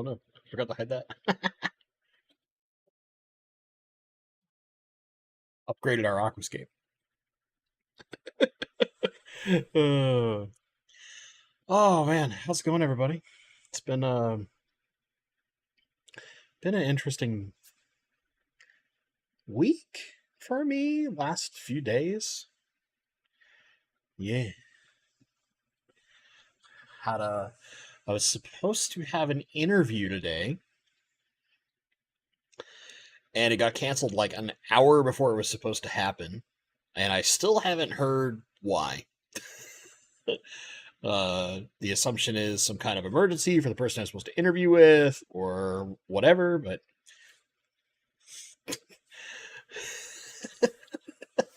Oh no, I forgot to hide that. Upgraded our aquascape. Oh man, how's it going, everybody? It's been an interesting week for me. Last few days, yeah. I was supposed to have an interview today, and it got canceled like an hour before it was supposed to happen, and I still haven't heard why. The assumption is some kind of emergency for the person I'm supposed to interview with or whatever, but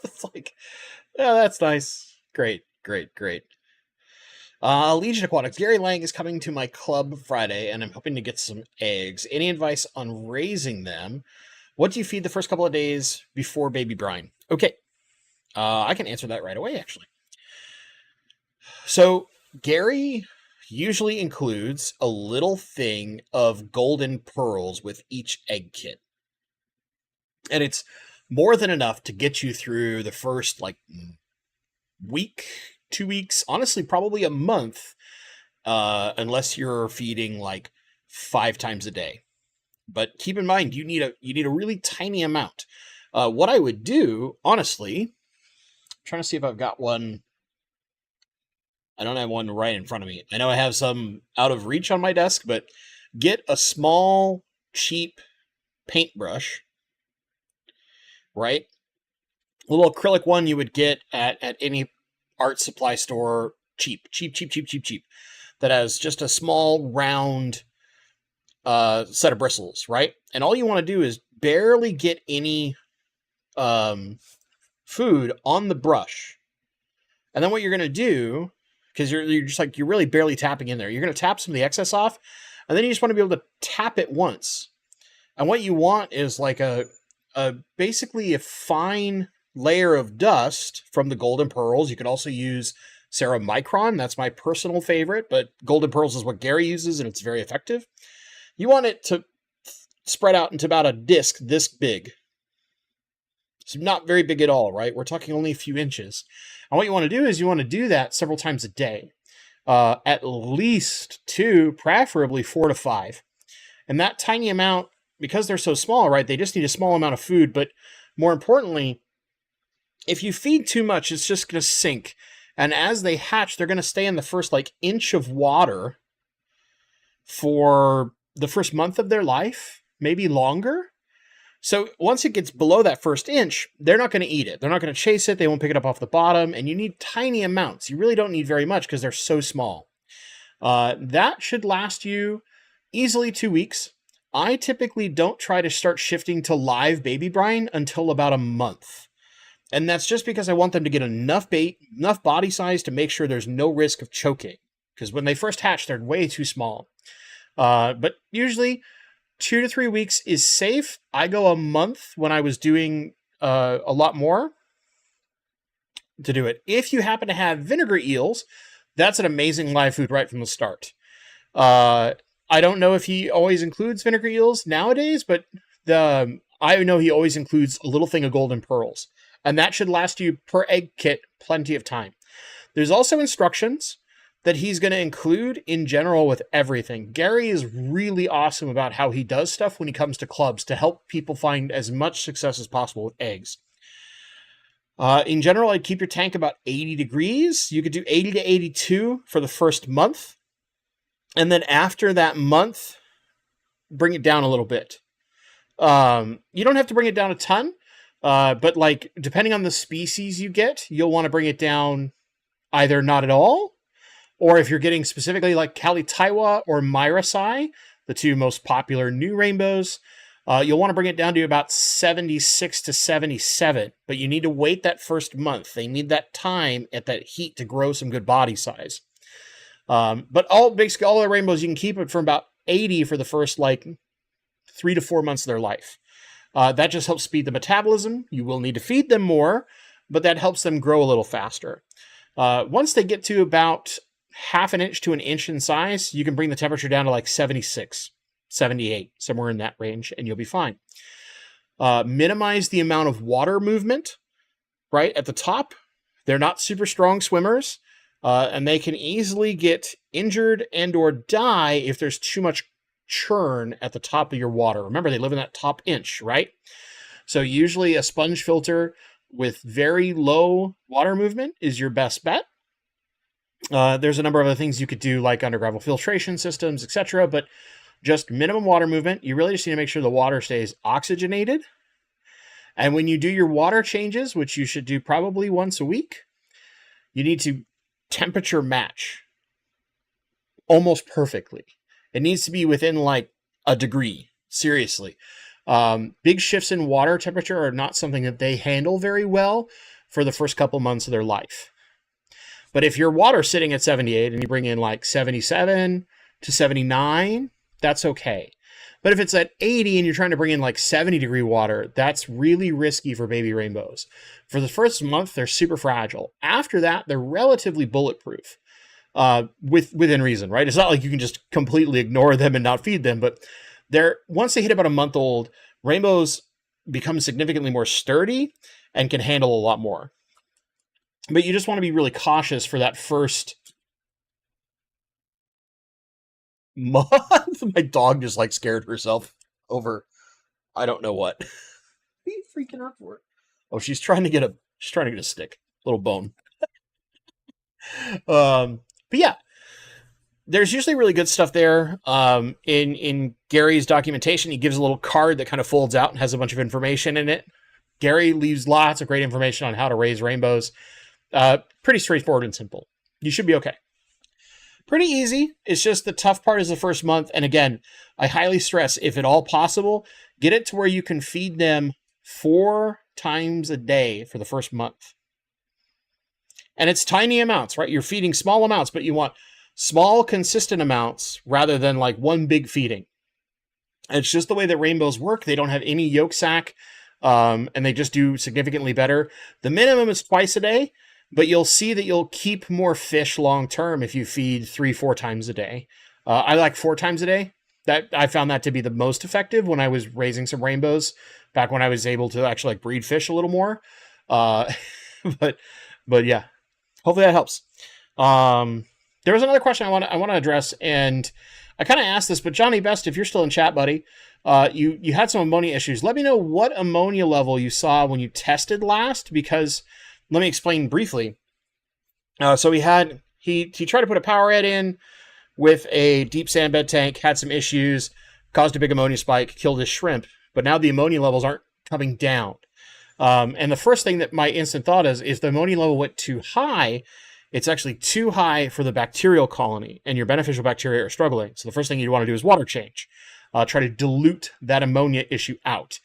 it's like, yeah, that's nice. Great. Legion Aquatics. Gary Lang is coming to my club Friday, and I'm hoping to get some eggs. Any advice on raising them? What do you feed the first couple of days before baby brine? Okay. I can answer that right away, actually. So, Gary usually includes a little thing of golden pearls with each egg kit. And it's more than enough to get you through the first, week, 2 weeks, honestly, probably a month, unless you're feeding, 5 times a day. But keep in mind, you need a really tiny amount. What I would do, honestly, I'm trying to see if I've got one. I don't have one right in front of me. I know I have some out of reach on my desk, but get a small, cheap paintbrush, right? A little acrylic one you would get at any art supply store, cheap, that has just a small, round set of bristles, right? And all you want to do is barely get any food on the brush. And then what you're going to do, because you're really barely tapping in there, you're going to tap some of the excess off, and then you just want to be able to tap it once. And what you want is like basically a fine layer of dust from the golden pearls. You could also use ceramicron. That's my personal favorite, but golden pearls is what Gary uses, and it's very effective. You want it to spread out into about a disc this big. It's not very big at all, right? We're talking only a few inches. And what you want to do is you want to do that several times a day. At least 2, preferably 4 to 5. And that tiny amount, because they're so small, right, they just need a small amount of food. But more importantly, if you feed too much, it's just going to sink. And as they hatch, they're going to stay in the first inch of water for the first month of their life, maybe longer. So once it gets below that first inch, they're not going to eat it. They're not going to chase it. They won't pick it up off the bottom. And you need tiny amounts. You really don't need very much because they're so small. That should last you easily 2 weeks. I typically don't try to start shifting to live baby brine until about a month. And that's just because I want them to get enough bait, enough body size to make sure there's no risk of choking. Because when they first hatch, they're way too small. But usually 2 to 3 weeks is safe. I go a month when I was doing a lot more to do it. If you happen to have vinegar eels, that's an amazing live food right from the start. I don't know if he always includes vinegar eels nowadays, but I know he always includes a little thing of golden pearls. And that should last you per egg kit plenty of time. There's also instructions that he's going to include in general with everything. Gary is really awesome about how he does stuff when he comes to clubs to help people find as much success as possible with eggs. In general, I'd keep your tank about 80 degrees. You could do 80 to 82 for the first month. And then after that month, bring it down a little bit. You don't have to bring it down a ton, but depending on the species you get, you'll want to bring it down either not at all, or if you're getting specifically like Kalitiwa or Myrisai, the 2 most popular new rainbows, you'll want to bring it down to about 76 to 77. But you need to wait that first month. They need that time at that heat to grow some good body size. But basically all the rainbows, you can keep it from about 80 for the first 3 to 4 months of their life. That just helps speed the metabolism. You will need to feed them more, but that helps them grow a little faster. Once they get to about half an inch to an inch in size, you can bring the temperature down to 76. 78, somewhere in that range, and you'll be fine. Minimize the amount of water movement, right? At the top, they're not super strong swimmers, and they can easily get injured and or die if there's too much churn at the top of your water. Remember, they live in that top inch, right? So usually a sponge filter with very low water movement is your best bet. There's a number of other things you could do, like under-gravel filtration systems, etc., but just minimum water movement. You really just need to make sure the water stays oxygenated. And when you do your water changes, which you should do probably once a week, you need to temperature match almost perfectly. It needs to be within like a degree, seriously. Big shifts in water temperature are not something that they handle very well for the first couple months of their life. But if your water's sitting at 78 and you bring in like 77 to 79, that's okay. But if it's at 80 and you're trying to bring in like 70-degree water, that's really risky for baby rainbows. For the first month, they're super fragile. After that, they're relatively bulletproof, within reason, right? It's not like you can just completely ignore them and not feed them, but once they hit about a month old, rainbows become significantly more sturdy and can handle a lot more. But you just want to be really cautious for that first month. My dog just like scared herself over, I don't know what. What are you freaking out for? Oh, she's trying to get a stick, little bone. But yeah, there's usually really good stuff there. In Gary's documentation, he gives a little card that kind of folds out and has a bunch of information in it. Gary leaves lots of great information on how to raise rainbows. Pretty straightforward and simple. You should be okay. Pretty easy. It's just the tough part is the first month. And again, I highly stress, if at all possible, get it to where you can feed them 4 times a day for the first month. And it's tiny amounts, right? You're feeding small amounts, but you want small, consistent amounts rather than like one big feeding. It's just the way that rainbows work. They don't have any yolk sac, and they just do significantly better. The minimum is twice a day, but you'll see that you'll keep more fish long-term if you feed 3-4 times a day. I like 4 times a day. I found that to be the most effective when I was raising some rainbows back when I was able to actually like breed fish a little more. But yeah, hopefully that helps. There was another question I want to address, and I kind of asked this, but Johnny Best, if you're still in chat, buddy, you had some ammonia issues. Let me know what ammonia level you saw when you tested last, because let me explain briefly. So he tried to put a power head in with a deep sand bed tank, had some issues, caused a big ammonia spike, killed his shrimp, but now the ammonia levels aren't coming down. And the first thing that my instant thought is, if the ammonia level went too high, it's actually too high for the bacterial colony, and your beneficial bacteria are struggling. So the first thing you'd want to do is water change. Try to dilute that ammonia issue out.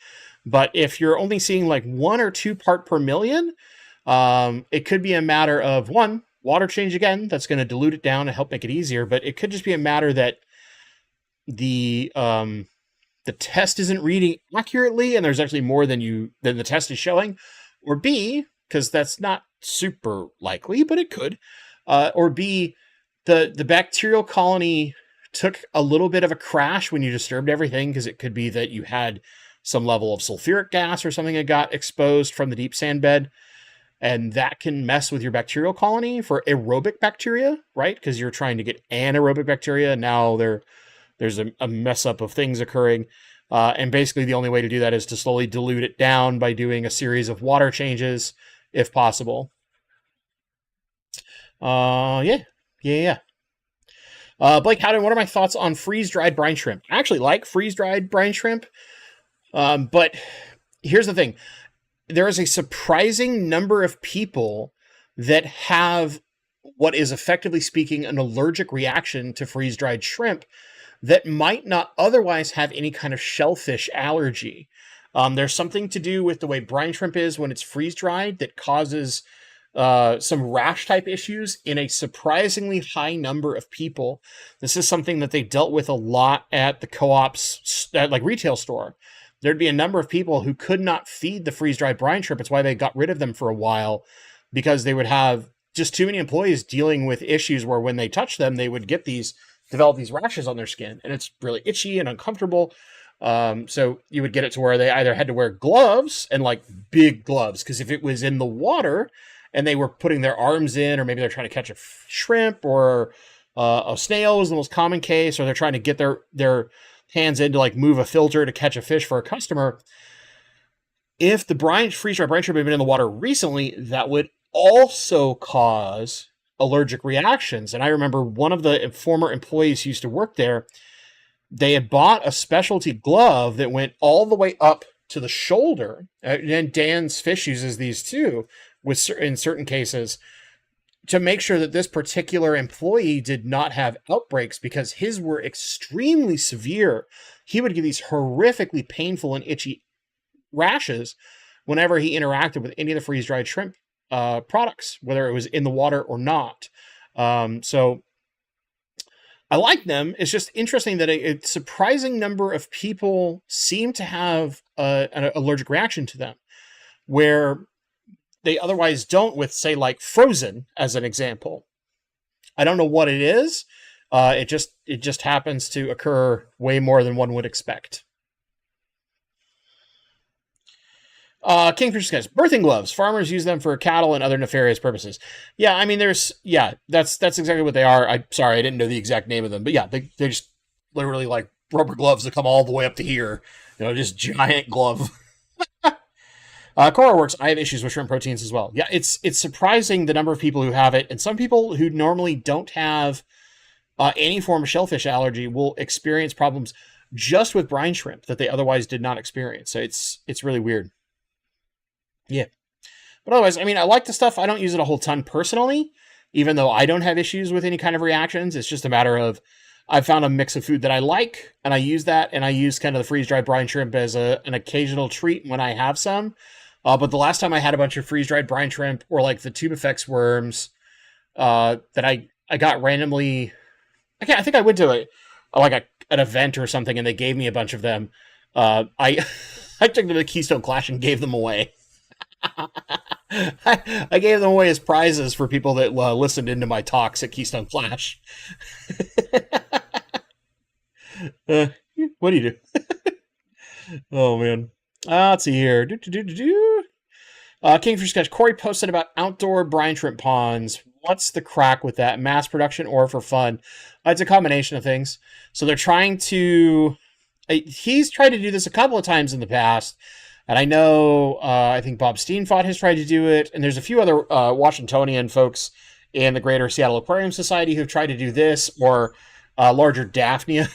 But if you're only seeing like 1 or 2 part per million, it could be a matter of, one, water change again. That's going to dilute it down and help make it easier. But it could just be a matter that the test isn't reading accurately, and there's actually more than the test is showing. Or B, because that's not super likely, but it could. Or B, the bacterial colony took a little bit of a crash when you disturbed everything, because it could be that you had some level of sulfuric gas or something that got exposed from the deep sand bed, and that can mess with your bacterial colony for aerobic bacteria, right? Because you're trying to get anaerobic bacteria. Now there's a mess up of things occurring. And basically the only way to do that is to slowly dilute it down by doing a series of water changes, if possible. Yeah. Blake Howden, what are my thoughts on freeze-dried brine shrimp? I actually like freeze-dried brine shrimp, but here's the thing. There is a surprising number of people that have what is effectively speaking an allergic reaction to freeze-dried shrimp that might not otherwise have any kind of shellfish allergy. There's something to do with the way brine shrimp is when it's freeze-dried that causes some rash type issues in a surprisingly high number of people. This is something that they dealt with a lot at the co-ops, like retail store. There'd be a number of people who could not feed the freeze-dried brine shrimp. It's why they got rid of them for a while, because they would have just too many employees dealing with issues where when they touch them, they would get these develop these rashes on their skin, and it's really itchy and uncomfortable. So you would get it to where they either had to wear gloves, and like big gloves, because if it was in the water and they were putting their arms in, or maybe they're trying to catch a shrimp, or a snail was the most common case, or they're trying to get their hands in to like move a filter to catch a fish for a customer. If the freeze-dried brine shrimp had been in the water recently, that would also cause allergic reactions. And I remember one of the former employees who used to work there, they had bought a specialty glove that went all the way up to the shoulder. And Dan's Fish uses these too, in certain cases, to make sure that this particular employee did not have outbreaks, because his were extremely severe. He would get these horrifically painful and itchy rashes whenever he interacted with any of the freeze-dried shrimp products, whether it was in the water or not. So I like them. It's just interesting that a surprising number of people seem to have an allergic reaction to them, where they otherwise don't with, say, like Frozen as an example. I don't know what it is. It just happens to occur way more than one would expect. Kingfisher says, birthing gloves. Farmers use them for cattle and other nefarious purposes. Yeah, I mean, that's exactly what they are. I'm sorry, I didn't know the exact name of them, but yeah, they just literally like rubber gloves that come all the way up to here. Just giant glove. Cora works. I have issues with shrimp proteins as well. Yeah, it's surprising the number of people who have it, and some people who normally don't have any form of shellfish allergy will experience problems just with brine shrimp that they otherwise did not experience. So it's really weird. Yeah. But otherwise, I mean, I like the stuff. I don't use it a whole ton personally, even though I don't have issues with any kind of reactions. It's just a matter of I've found a mix of food that I like, and I use that, and I use kind of the freeze-dried brine shrimp as an occasional treat when I have some. But the last time I had a bunch of freeze-dried brine shrimp, or like the tubifex worms that I got randomly, I think I went to an event or something, and they gave me a bunch of them. I took them to the Keystone Clash and gave them away. I gave them away as prizes for people that listened into my talks at Keystone Clash. What do you do? Oh, man. Let's see here. Kingfisher Sketch. Corey posted about outdoor brine shrimp ponds. What's the crack with that? Mass production or for fun? It's a combination of things. So they're trying to... He's tried to do this a couple of times in the past. And I know, I think Bob Steenfott has tried to do it. And there's a few other Washingtonian folks in the Greater Seattle Aquarium Society who've tried to do this, or larger Daphnia.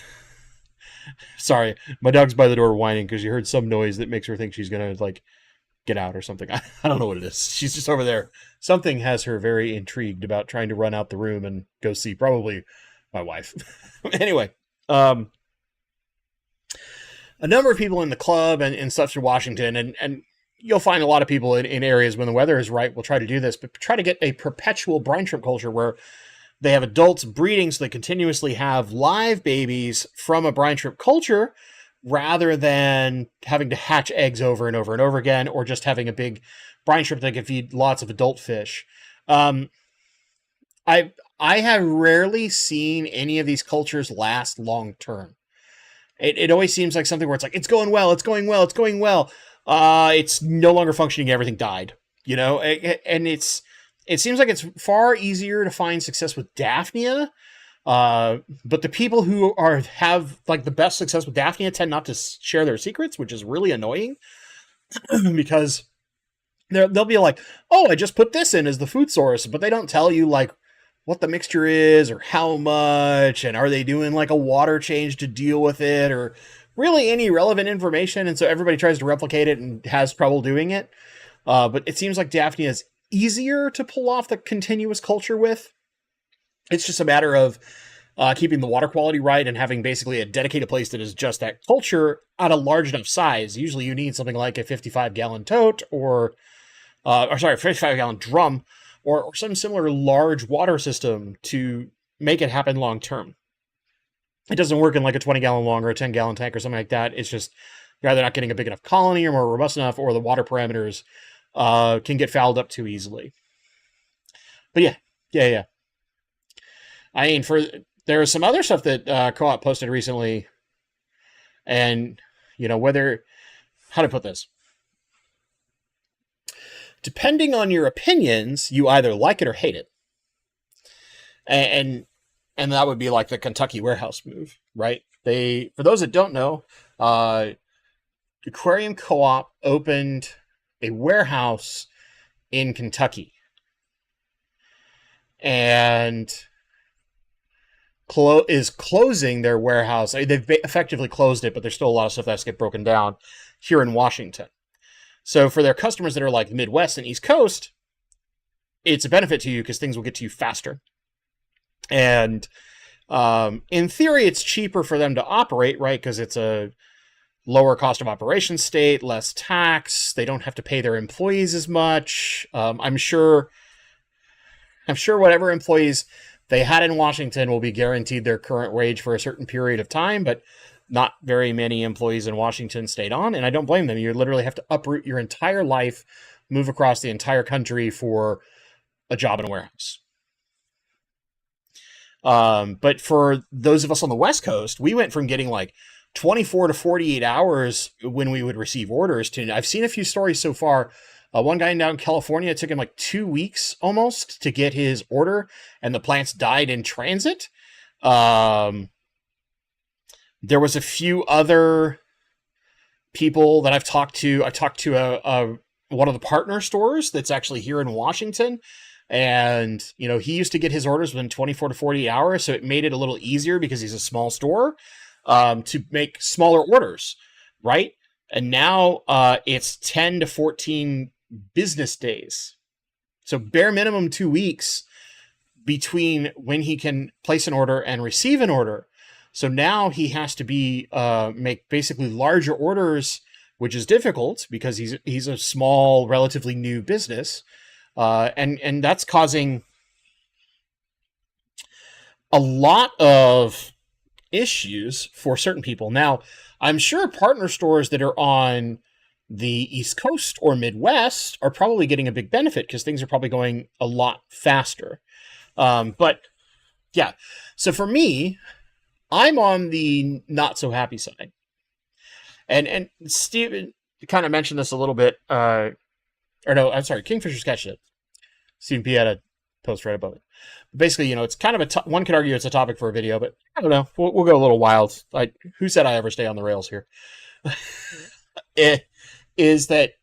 Sorry, my dog's by the door whining because she heard some noise that makes her think she's going to, get out or something. I don't know what it is. She's just over there. Something has her very intrigued about trying to run out the room and go see probably my wife. Anyway, a number of people in the club and such in Washington, and you'll find a lot of people in areas when the weather is right will try to do this, but try to get a perpetual brine shrimp culture where they have adults breeding, so they continuously have live babies from a brine shrimp culture, rather than having to hatch eggs over and over and over again, or just having a big brine shrimp that can feed lots of adult fish. I have rarely seen any of these cultures last long term. It always seems like something where it's like, it's going well, it's going well, it's going well. It's no longer functioning, everything died, and it seems like it's far easier to find success with Daphnia. But the people who have the best success with Daphnia tend not to share their secrets, which is really annoying because they'll be like, oh, I just put this in as the food source, but they don't tell you what the mixture is or how much, and are they doing a water change to deal with it, or really any relevant information. And so everybody tries to replicate it and has trouble doing it. But it seems like Daphnia is easier to pull off the continuous culture with. It's just a matter of keeping the water quality right and having basically a dedicated place that is just that culture at a large enough size. Usually you need something like a 55-gallon tote or 55-gallon drum or some similar large water system to make it happen long term. It doesn't work in a 20-gallon long or a 10-gallon tank or something like that. It's just you're either not getting a big enough colony or more robust enough, or the water parameters can get fouled up too easily. But yeah. I mean, There's some other stuff that Co-op posted recently, and how to put this. Depending on your opinions, you either like it or hate it. And that would be like the Kentucky warehouse move, right? For those that don't know, Aquarium Co-op opened a warehouse in Kentucky. And is closing their warehouse. They've effectively closed it, but there's still a lot of stuff that has to get broken down here in Washington. So for their customers that are like Midwest and East Coast, it's a benefit to you because things will get to you faster. And in theory, it's cheaper for them to operate, right? Because it's a lower cost of operation state, less tax. They don't have to pay their employees as much. I'm sure whatever employees they had in Washington will be guaranteed their current wage for a certain period of time, but not very many employees in Washington stayed on, and I don't blame them. You literally have to uproot your entire life, move across the entire country for a job in a warehouse. But for those of us on the West Coast, we went from getting like 24 to 48 hours when we would receive orders to, I've seen a few stories so far. One guy down in California, it took him like 2 weeks almost to get his order, and the plants died in transit. There was a few other people that I've talked to. I talked to one of the partner stores that's actually here in Washington, and he used to get his orders within 24 to 48 hours, so it made it a little easier because he's a small store to make smaller orders, right? And now it's 10 to 14 business days. So bare minimum 2 weeks between when he can place an order and receive an order. So now he has to make basically larger orders, which is difficult because he's a small, relatively new business. And that's causing a lot of issues for certain people. Now, I'm sure partner stores that are on the East Coast or Midwest are probably getting a big benefit because things are probably going a lot faster. But yeah, so for me, I'm on the not so happy side. And Steven kind of mentioned this a little bit. Kingfisher's catching it. Stephen P had a post right above it. Basically, it's kind of one could argue it's a topic for a video, but I don't know. We'll go a little wild. Who said I ever stay on the rails here? It is that,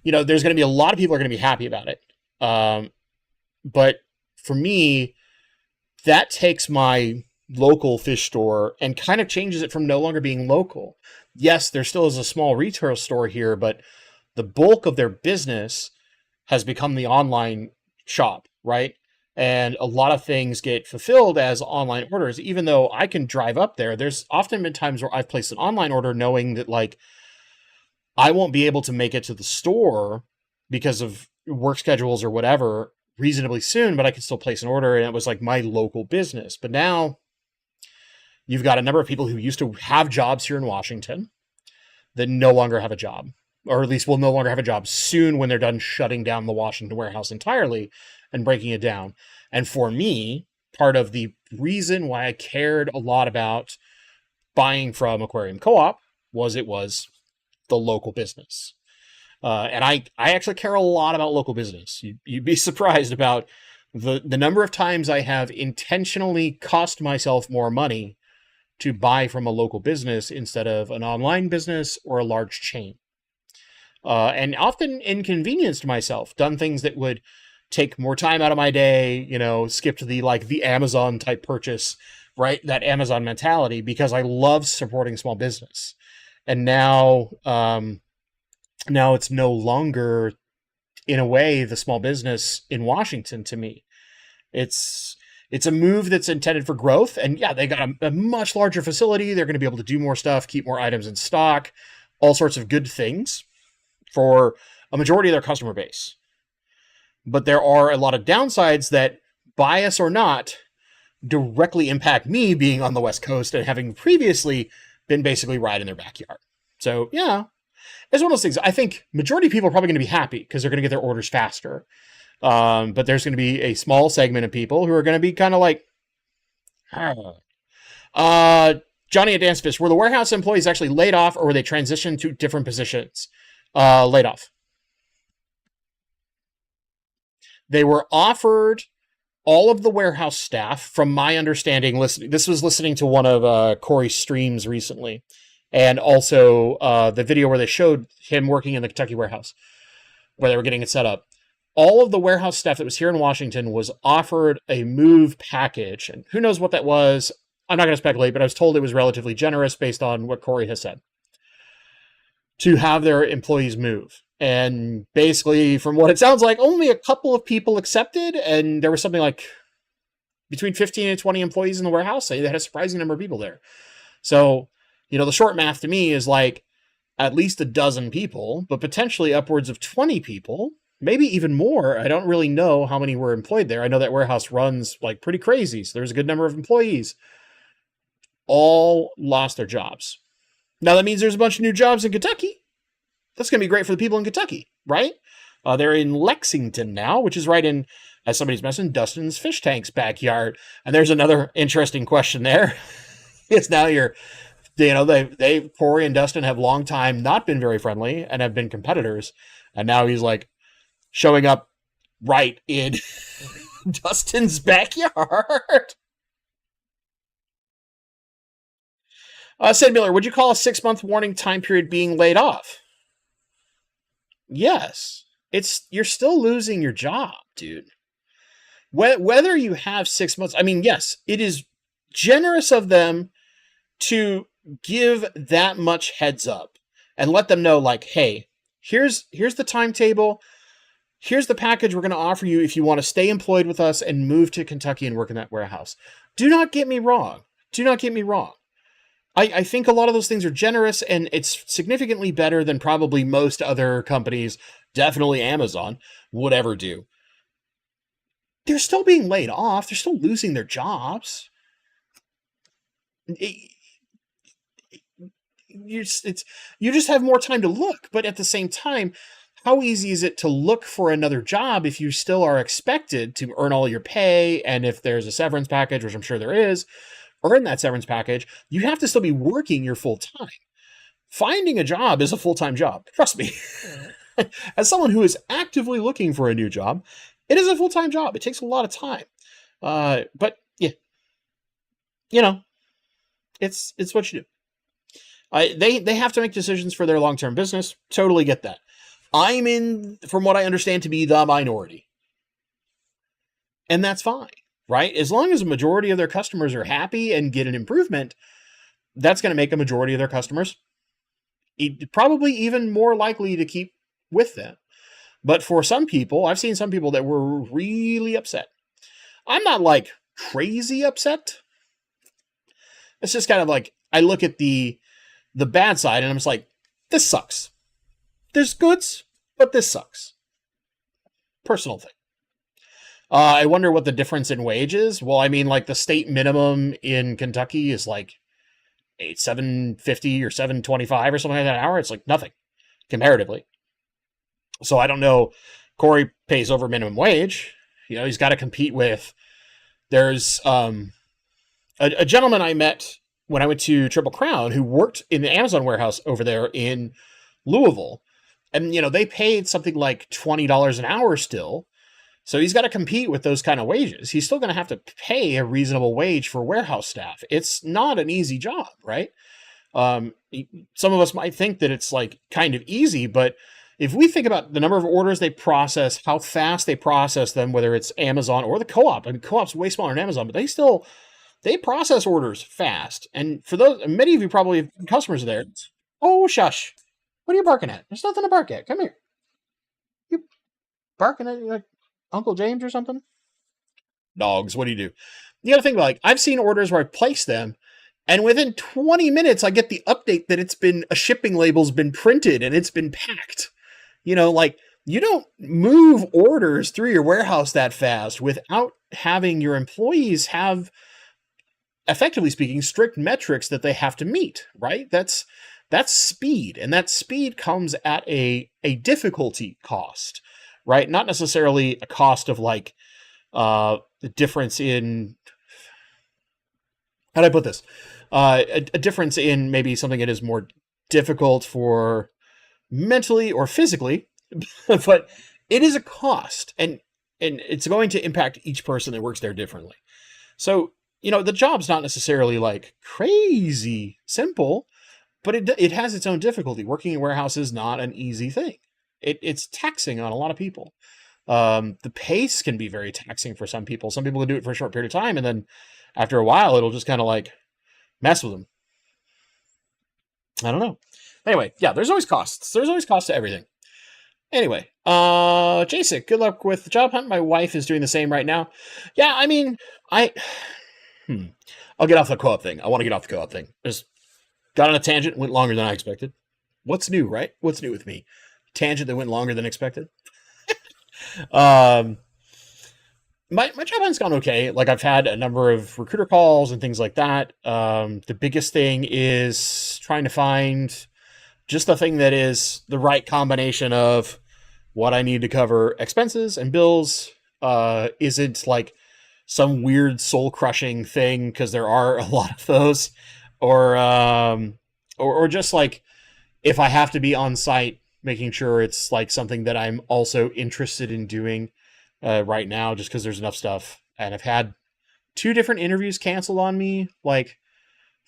there's going to be a lot of people are going to be happy about it. But for me, that takes my local fish store and kind of changes it from no longer being local. Yes, there still is a small retail store here, but the bulk of their business has become the online shop, right? And a lot of things get fulfilled as online orders, even though I can drive up there. There's often been times where I've placed an online order knowing that I won't be able to make it to the store because of work schedules or whatever reasonably soon, but I can still place an order, and it was like my local business. But now you've got a number of people who used to have jobs here in Washington that no longer have a job, or at least will no longer have a job soon when they're done shutting down the Washington warehouse entirely and breaking it down. And for me, part of the reason why I cared a lot about buying from Aquarium Co-op was it was the local business. And I actually care a lot about local business. You'd be surprised about the number of times I have intentionally cost myself more money to buy from a local business instead of an online business or a large chain. And often inconvenienced myself, done things that would take more time out of my day, skipped the Amazon type purchase, right? That Amazon mentality, because I love supporting small business. And now it's no longer, in a way, the small business in Washington to me. It's a move that's intended for growth. And yeah, they got a much larger facility. They're going to be able to do more stuff, keep more items in stock, all sorts of good things for a majority of their customer base. But there are a lot of downsides that, bias or not, directly impact me being on the West Coast and having previously been basically right in their backyard. So yeah, it's one of those things. I think majority of people are probably going to be happy because they're going to get their orders faster. But there's going to be a small segment of people who are going to be kind of like, Johnny at Dance Fist, were the warehouse employees actually laid off or were they transitioned to different positions? Laid off. They were offered all of the warehouse staff, from my understanding. This was listening to one of Corey's streams recently, and also the video where they showed him working in the Kentucky warehouse, where they were getting it set up. All of the warehouse staff that was here in Washington was offered a move package, and who knows what that was. I'm not going to speculate, but I was told it was relatively generous based on what Corey has said, to have their employees move. And basically, from what it sounds like, only a couple of people accepted, and there was something like between 15 and 20 employees in the warehouse. They had a surprising number of people there. So, the short math to me is like at least a dozen people, but potentially upwards of 20 people, maybe even more. I don't really know how many were employed there. I know that warehouse runs like pretty crazy, so there's a good number of employees. All lost their jobs. Now that means there's a bunch of new jobs in Kentucky. That's going to be great for the people in Kentucky, right? They're in Lexington now, which is right in, as somebody's mentioned, Dustin's fish tank's backyard. And there's another interesting question there. It's now Corey and Dustin have long time not been very friendly and have been competitors. And now he's like showing up right in Dustin's backyard. Sid Miller, would you call a 6-month warning time period being laid off? Yes. You're still losing your job, dude. Whether you have 6 months, I mean, yes, it is generous of them to give that much heads up and let them know, like, hey, here's the timetable. Here's the package we're going to offer you if you want to stay employed with us and move to Kentucky and work in that warehouse. Do not get me wrong. I think a lot of those things are generous, and it's significantly better than probably most other companies, definitely Amazon, would ever do. They're still being laid off. They're still losing their jobs. You just have more time to look, but at the same time, how easy is it to look for another job if you still are expected to earn all your pay, and if there's a severance package, which I'm sure there is, earn that severance package, you have to still be working your full time. Finding a job is a full-time job. Trust me. As someone who is actively looking for a new job, it is a full-time job. It takes a lot of time. But yeah, it's what you do. They have to make decisions for their long-term business. Totally get that. I'm in, from what I understand, to be the minority. And that's fine. Right? As long as a majority of their customers are happy and get an improvement, that's going to make a majority of their customers probably even more likely to keep with them. But for some people, I've seen some people that were really upset. I'm not like crazy upset. It's just kind of like, I look at the bad side and I'm just like, this sucks. There's goods, but this sucks. Personal thing. I wonder what the difference in wage is. Well, I mean, like the state minimum in Kentucky is like $7.50 or $7.25 or something like that an hour. It's like nothing comparatively. So I don't know. Corey pays over minimum wage. He's got to compete with. There's a gentleman I met when I went to Triple Crown who worked in the Amazon warehouse over there in Louisville, and they paid something like $20 an hour still. So he's got to compete with those kind of wages. He's still going to have to pay a reasonable wage for warehouse staff. It's not an easy job, right? Some of us might think that it's like kind of easy, but if we think about the number of orders they process, how fast they process them, whether it's Amazon or the co-op. I mean, co-op's way smaller than Amazon, but they process orders fast. And for those, many of you probably have customers there. Oh, shush. What are you barking at? There's nothing to bark at. Come here. You barking at like Uncle James or something? Dogs, what do? You got to think about, like, I've seen orders where I place them, and within 20 minutes, I get the update that a shipping label's been printed and it's been packed. Like, you don't move orders through your warehouse that fast without having your employees have, effectively speaking, strict metrics that they have to meet, right? That's speed, and that speed comes at a difficulty cost. Right? Not necessarily a cost of like the difference in how do I put this? A difference in maybe something that is more difficult for mentally or physically, but it is a cost, and it's going to impact each person that works there differently. So, the job's not necessarily like crazy simple, but it has its own difficulty. Working in warehouse is not an easy thing. It's taxing on a lot of people. The pace can be very taxing for some people. Some people can do it for a short period of time, and then after a while, it'll just kind of like mess with them. I don't know. Anyway, yeah, there's always costs. There's always costs to everything. Anyway, Jacek, good luck with the job hunt. My wife is doing the same right now. Yeah, I mean, I'll get off the co-op thing. I want to get off the co-op thing. Just got on a tangent, went longer than I expected. What's new, right? What's new with me? Tangent that went longer than expected. My job hunt's gone okay. Like, I've had a number of recruiter calls and things like that. The biggest thing is trying to find just the thing that is the right combination of what I need to cover expenses and bills. Isn't like some weird soul crushing thing, because there are a lot of those, or just like if I have to be on site, making sure it's like something that I'm also interested in doing right now, just because there's enough stuff. And I've had 2 different interviews canceled on me, like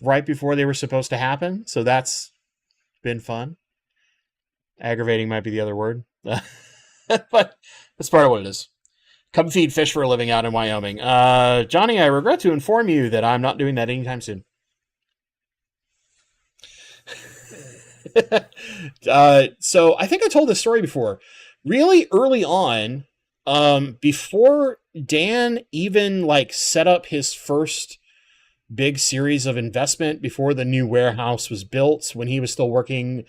right before they were supposed to happen. So that's been fun. Aggravating might be the other word. But that's part of what it is. Come feed fish for a living out in Wyoming. Johnny, I regret to inform you that I'm not doing that anytime soon. So I think I told this story before. Really early on, before Dan even like set up his first big series of investment, before the new warehouse was built, when he was still working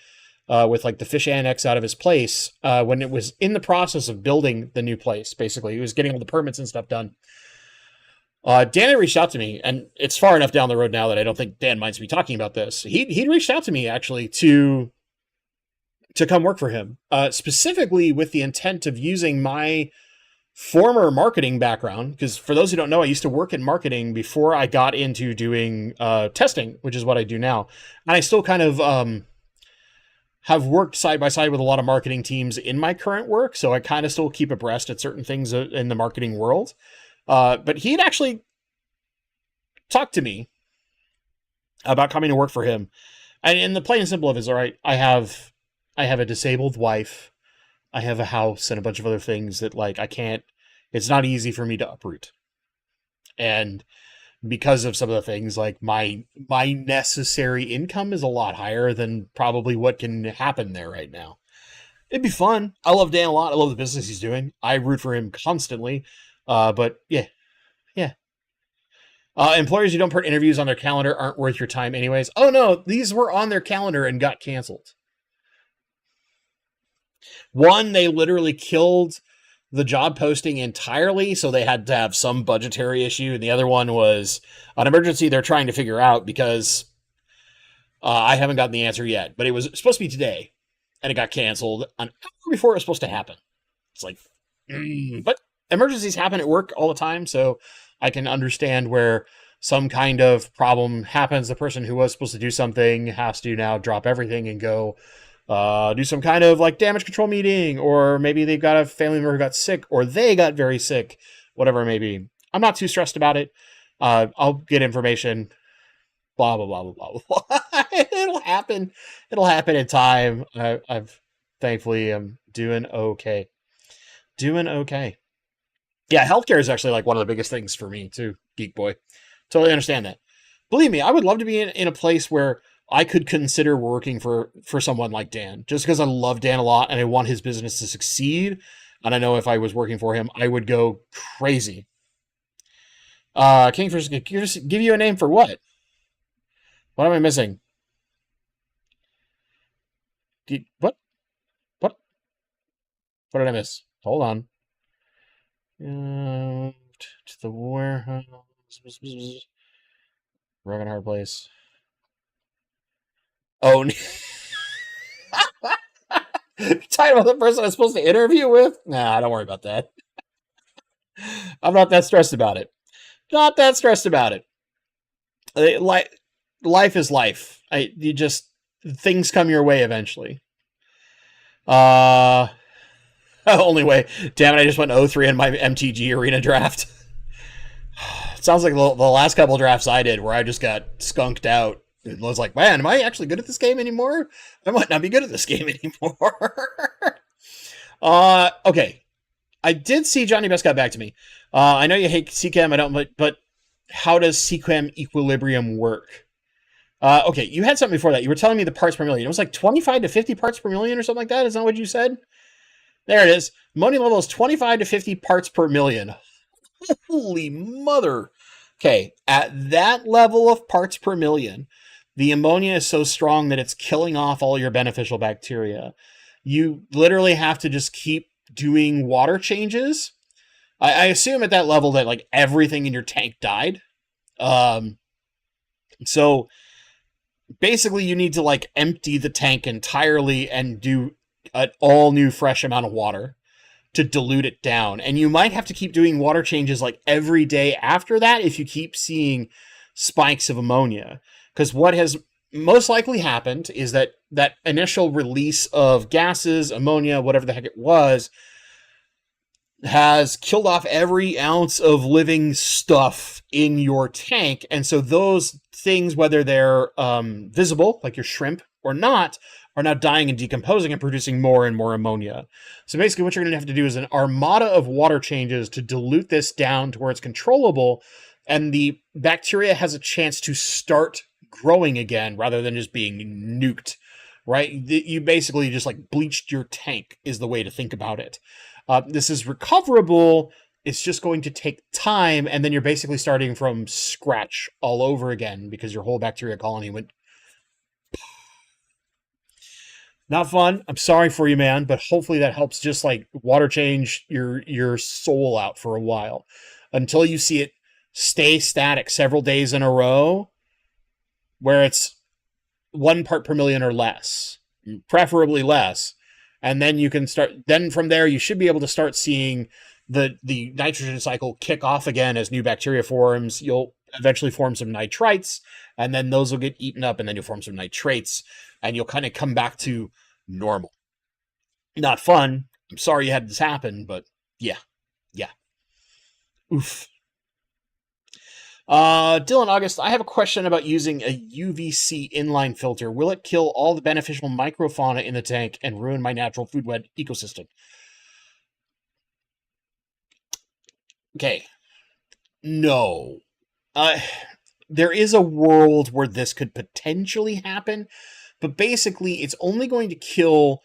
with like the fish annex out of his place, when it was in the process of building the new place, basically, he was getting all the permits and stuff done. Dan had reached out to me, and it's far enough down the road now that I don't think Dan minds me talking about this. He'd reached out to me actually to come work for him, specifically with the intent of using my former marketing background. Because for those who don't know, I used to work in marketing before I got into doing testing, which is what I do now. And I still kind of have worked side by side with a lot of marketing teams in my current work. So I kind of still keep abreast at certain things in the marketing world. But he'd actually talked to me about coming to work for him. And the plain and simple of it is, all right, I have a disabled wife. I have a house and a bunch of other things that like it's not easy for me to uproot. And because of some of the things, like my necessary income is a lot higher than probably what can happen there right now. It'd be fun. I love Dan a lot. I love the business he's doing. I root for him constantly. But yeah. Employers who don't put interviews on their calendar aren't worth your time anyways. Oh no, these were on their calendar and got canceled. One, they literally killed the job posting entirely, so they had to have some budgetary issue. And the other one was an emergency they're trying to figure out, because I haven't gotten the answer yet. But it was supposed to be today, and it got canceled an hour before it was supposed to happen. It's like, but emergencies happen at work all the time, so I can understand where some kind of problem happens. The person who was supposed to do something has to now drop everything and go do some kind of like damage control meeting, or maybe they've got a family member who got sick, or they got very sick, whatever it may be. I'm not too stressed about it. I'll get information, blah, blah, blah, blah, blah. It'll happen. It'll happen in time. I've thankfully am doing okay. Yeah, healthcare is actually like one of the biggest things for me too, Geek Boy. Totally understand that. Believe me, I would love to be in a place where I could consider working for someone like Dan, just because I love Dan a lot and I want his business to succeed. And I know if I was working for him, I would go crazy. Kingfish, give you a name for what? What am I missing? What? What did I miss? Hold on. To the warehouse. Rock and hard place. Oh, title of the person I'm supposed to interview with? Nah, don't worry about that. I'm not that stressed about it. Life is life. Things come your way eventually. Only way. Damn it! I just went 0-3 in my MTG arena draft. It sounds like the last couple drafts I did where I just got skunked out. It was like, man, am I actually good at this game anymore? I might not be good at this game anymore. Okay. I did see Johnny Best got back to me. I know you hate CCAM, I don't, but how does QCM Equilibrium work? Okay, you had something before that. You were telling me the parts per million. It was like 25 to 50 parts per million or something like that. Is that what you said? There it is. Ammonia level is 25 to 50 parts per million. Holy mother. Okay, at that level of parts per million, the ammonia is so strong that it's killing off all your beneficial bacteria. You literally have to just keep doing water changes. I assume at that level that like everything in your tank died. So basically you need to like empty the tank entirely and do an all new fresh amount of water to dilute it down. And you might have to keep doing water changes like every day after that if you keep seeing spikes of ammonia. Because what has most likely happened is that initial release of gases, ammonia, whatever the heck it was, has killed off every ounce of living stuff in your tank. And so those things, whether they're visible, like your shrimp, or not, are now dying and decomposing and producing more and more ammonia. So basically what you're going to have to do is an armada of water changes to dilute this down to where it's controllable, and the bacteria has a chance to start growing again rather than just being nuked, right? You basically just like bleached your tank is the way to think about it. This is recoverable. It's just going to take time, and then you're basically starting from scratch all over again because your whole bacteria colony went. Not fun. I'm sorry for you, man, but hopefully that helps just like water change your soul out for a while until you see it stay static several days in a row where it's 1 part per million or less, preferably less. And then you can start, then from there, you should be able to start seeing the nitrogen cycle kick off again as new bacteria forms. You'll eventually form some nitrites, and then those will get eaten up, and then you'll form some nitrates, and you'll kind of come back to normal. Not fun. I'm sorry you had this happen, but yeah. Oof. Dylan August, I have a question about using a UVC inline filter. Will it kill all the beneficial microfauna in the tank and ruin my natural food web ecosystem? Okay. No. There is a world where this could potentially happen, but basically it's only going to kill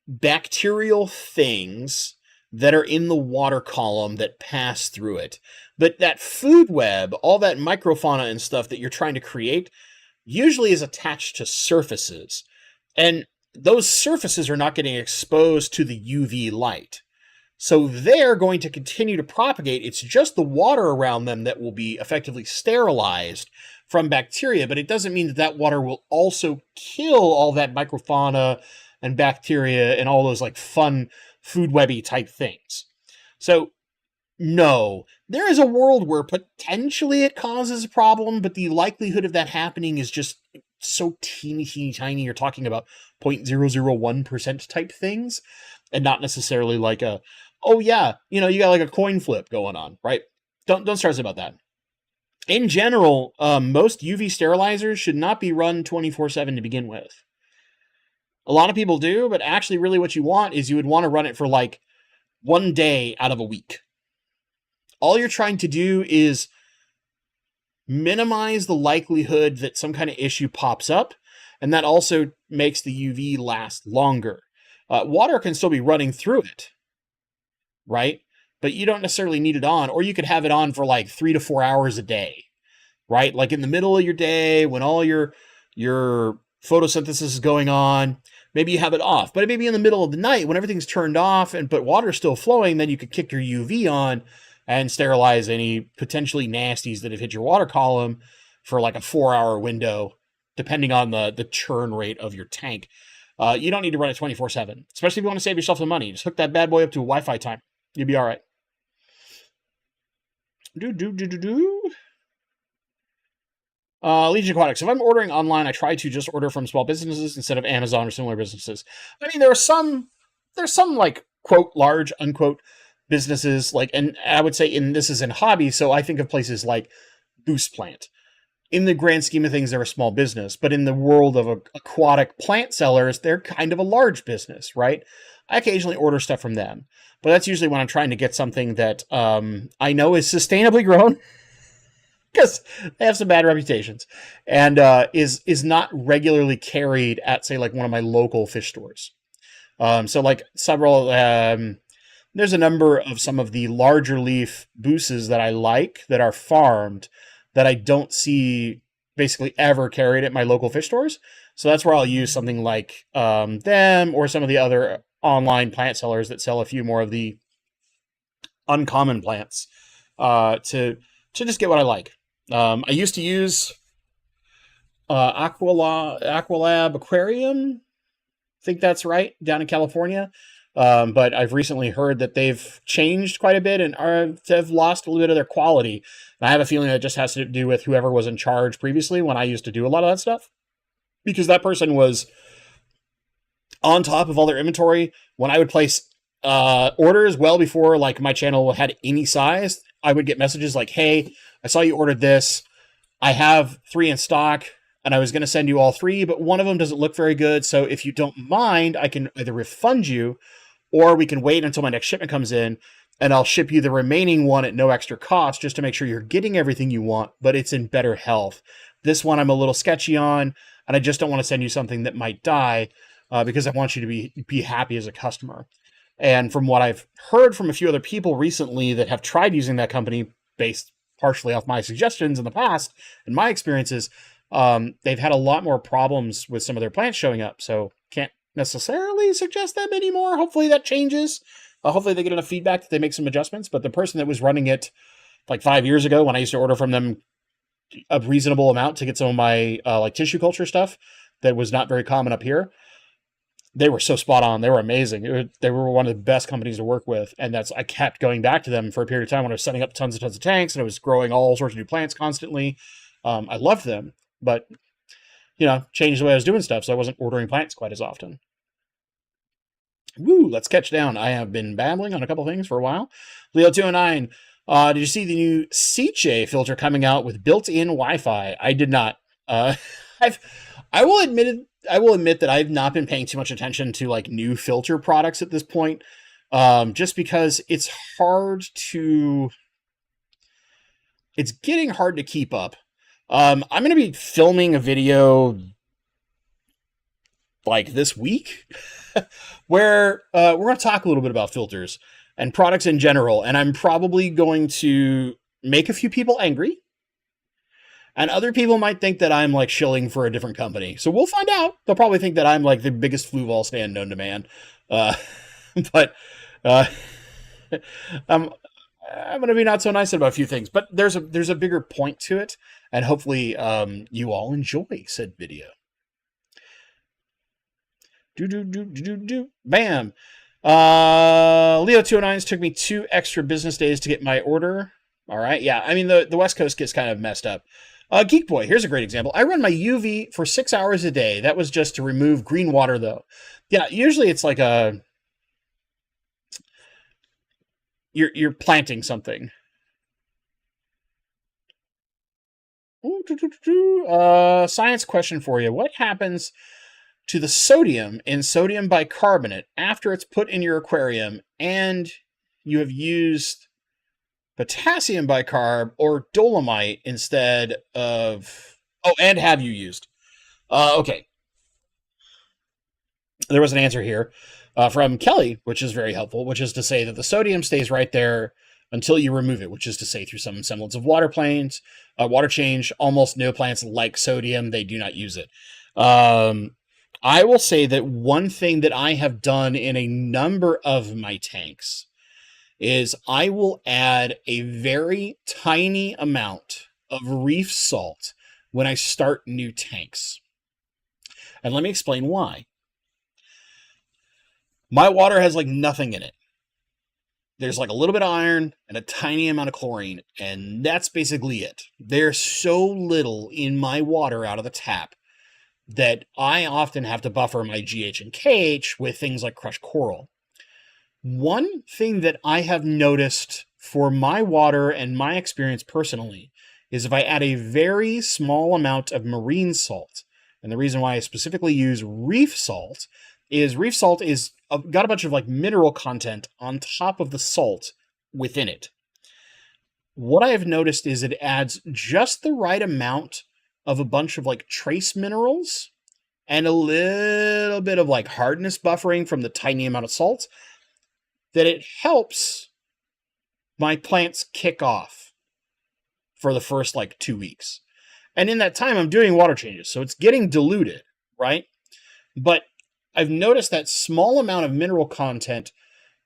bacterial things that are in the water column that pass through it. But that food web, all that microfauna and stuff that you're trying to create, usually is attached to surfaces. And those surfaces are not getting exposed to the UV light. So they're going to continue to propagate. It's just the water around them that will be effectively sterilized from bacteria, but it doesn't mean that that water will also kill all that microfauna and bacteria and all those like fun food webby type things. So no, there is a world where potentially it causes a problem, but the likelihood of that happening is just so teeny tiny. You're talking about 0.001% type things, and not necessarily like a, oh yeah, you got like a coin flip going on, right? Don't stress about that. In general, most UV sterilizers should not be run 24/7 to begin with. A lot of people do, but actually really what you want is you would want to run it for like 1 day out of a week. All you're trying to do is minimize the likelihood that some kind of issue pops up, and that also makes the UV last longer. Water can still be running through it, right? But you don't necessarily need it on, or you could have it on for like 3 to 4 hours a day, right? Like in the middle of your day when all your photosynthesis is going on, maybe you have it off. But maybe in the middle of the night when everything's turned off but water's still flowing, then you could kick your UV on and sterilize any potentially nasties that have hit your water column for like a 4-hour window, depending on the churn rate of your tank. You don't need to run it 24/7, especially if you want to save yourself some money. Just hook that bad boy up to a Wi-Fi time. You'll be all right. Legion Aquatics. If I'm ordering online, I try to just order from small businesses instead of Amazon or similar businesses. I mean, there's some like quote large unquote businesses like, and I would say this is in hobby, so I think of places like Boost Plant. In the grand scheme of things, they're a small business, but in the world of aquatic plant sellers, they're kind of a large business, right? I occasionally order stuff from them, but that's usually when I'm trying to get something that I know is sustainably grown, because they have some bad reputations, and is not regularly carried at, say, like one of my local fish stores. So like several, there's a number of some of the larger leaf booses that I like that are farmed that I don't see basically ever carried at my local fish stores. So that's where I'll use something like them or some of the other online plant sellers that sell a few more of the uncommon plants to just get what I like. I used to use Aqualab Aquarium. I think that's right, down in California. But I've recently heard that they've changed quite a bit and have lost a little bit of their quality. And I have a feeling that just has to do with whoever was in charge previously when I used to do a lot of that stuff. Because that person was on top of all their inventory. When I would place orders well before like my channel had any size, I would get messages like, hey, I saw you ordered this. I have 3 in stock. And I was going to send you all 3, but one of them doesn't look very good. So if you don't mind, I can either refund you or we can wait until my next shipment comes in and I'll ship you the remaining one at no extra cost just to make sure you're getting everything you want, but it's in better health. This one I'm a little sketchy on, and I just don't want to send you something that might die because I want you to be happy as a customer. And from what I've heard from a few other people recently that have tried using that company based partially off my suggestions in the past and my experiences, they've had a lot more problems with some of their plants showing up, so can't necessarily suggest them anymore. Hopefully that changes. Hopefully they get enough feedback that they make some adjustments, but the person that was running it like 5 years ago when I used to order from them a reasonable amount to get some of my like tissue culture stuff that was not very common up here, they were so spot on. They were amazing. They were one of the best companies to work with, and I kept going back to them for a period of time when I was setting up tons of tanks and I was growing all sorts of new plants constantly. I loved them. But, changed the way I was doing stuff, so I wasn't ordering plants quite as often. Woo, let's catch down. I have been babbling on a couple things for a while. Leo209, did you see the new CJ filter coming out with built-in Wi-Fi? I did not. I will admit that I've not been paying too much attention to like new filter products at this point, just because it's getting hard to keep up. I'm going to be filming a video like this week where we're going to talk a little bit about filters and products in general. And I'm probably going to make a few people angry. And other people might think that I'm like shilling for a different company. So we'll find out. They'll probably think that I'm like the biggest flu ball stand known to man. But I'm going to be not so nice about a few things, but there's a bigger point to it, and hopefully you all enjoy said video. Bam. Leo209s took me 2 extra business days to get my order. All right, yeah, I mean the West Coast gets kind of messed up. Geek Boy, here's a great example. I run my UV for 6 hours a day. That was just to remove green water, though. Yeah, usually it's like you're planting something. Science question for you. What happens to the sodium in sodium bicarbonate after it's put in your aquarium and you have used potassium bicarb or dolomite instead of... Oh, and have you used? Okay. There was an answer here from Kelly, which is very helpful, which is to say that the sodium stays right there until you remove it, which is to say through some semblance of water change. Almost no plants like sodium. They do not use it. I will say that one thing that I have done in a number of my tanks is I will add a very tiny amount of reef salt when I start new tanks. And let me explain why. My water has like nothing in it. there's like a little bit of iron and a tiny amount of chlorine, and that's basically it. There's so little in my water out of the tap that I often have to buffer my GH and KH with things like crushed coral. One thing that I have noticed for my water and my experience personally is if I add a very small amount of marine salt, and the reason why I specifically use reef salt is got a bunch of like mineral content on top of the salt within it. What I have noticed is it adds just the right amount of a bunch of like trace minerals and a little bit of like hardness buffering from the tiny amount of salt that it helps my plants kick off for the first like 2 weeks. And in that time, I'm doing water changes, so it's getting diluted, right? But I've noticed that small amount of mineral content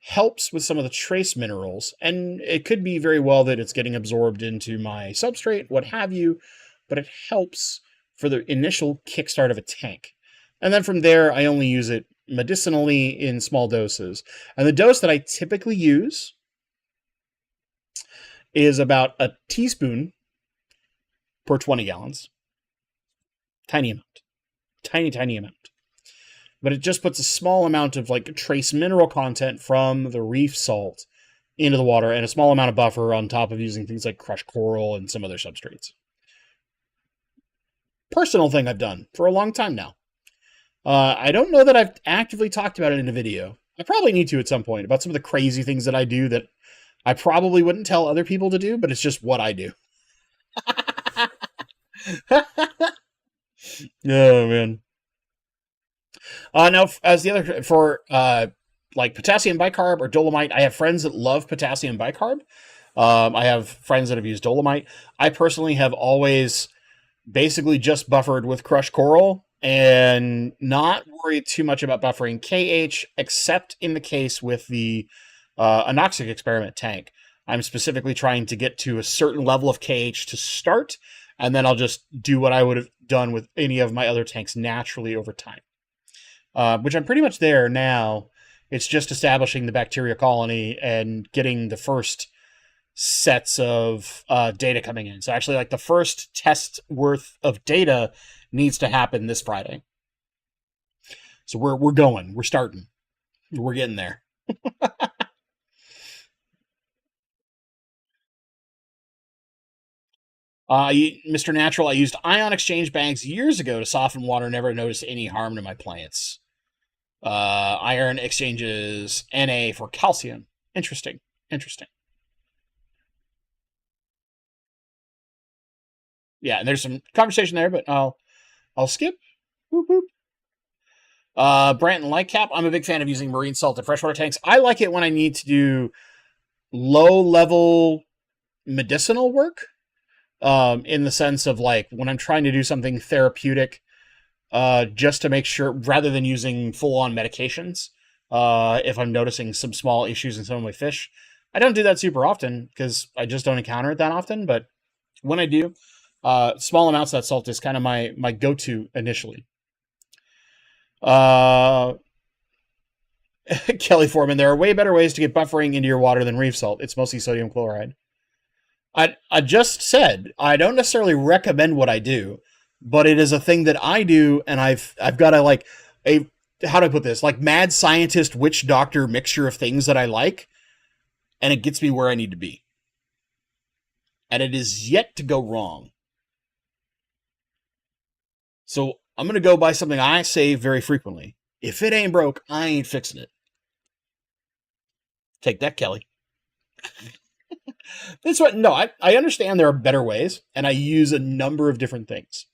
helps with some of the trace minerals, and it could be very well that it's getting absorbed into my substrate, what have you, but it helps for the initial kickstart of a tank. And then from there, I only use it medicinally in small doses. And the dose that I typically use is about a teaspoon per 20 gallons. Tiny amount. Tiny amount. But it just puts a small amount of like trace mineral content from the reef salt into the water and a small amount of buffer on top of using things like crushed coral and some other substrates. Personal thing I've done for a long time now. I don't know that I've actively talked about it in a video. I probably need to at some point about some of the crazy things that I do that I probably wouldn't tell other people to do, but it's just what I do. Oh, man. Now, as the other, for like potassium bicarb or dolomite, I have friends that love potassium bicarb. I have friends that have used dolomite. I personally have always basically just buffered with crushed coral and not worried too much about buffering KH, except in the case with the anoxic experiment tank. I'm specifically trying to get to a certain level of KH to start, and then I'll just do what I would have done with any of my other tanks naturally over time. Which I'm pretty much there now. It's just establishing the bacteria colony and getting the first sets of data coming in. So actually, like the first test worth of data needs to happen this Friday. So we're going. We're starting. We're getting there. Mr. Natural, I used ion exchange bags years ago to soften water. Never noticed any harm to my plants. Iron exchanges Na for calcium. Interesting. Yeah, and there's some conversation there, but I'll skip. Boop, boop. Branton Lightcap, I'm a big fan of using marine salt in freshwater tanks. I like it when I need to do low-level medicinal work, in the sense of like when I'm trying to do something therapeutic, just to make sure, rather than using full-on medications, if I'm noticing some small issues in some of my fish. I don't do that super often because I just don't encounter it that often, but when I do, small amounts of that salt is kind of my go-to initially. Kelly Foreman, there are way better ways to get buffering into your water than reef salt. It's mostly sodium chloride. I just said, I don't necessarily recommend what I do, but it is a thing that I do, and I've got how do I put this? Like mad scientist, witch doctor mixture of things that I like, and it gets me where I need to be. And it is yet to go wrong. So I'm going to go by something I say very frequently. If it ain't broke, I ain't fixing it. Take that, Kelly. That's what. No, I understand there are better ways, and I use a number of different things.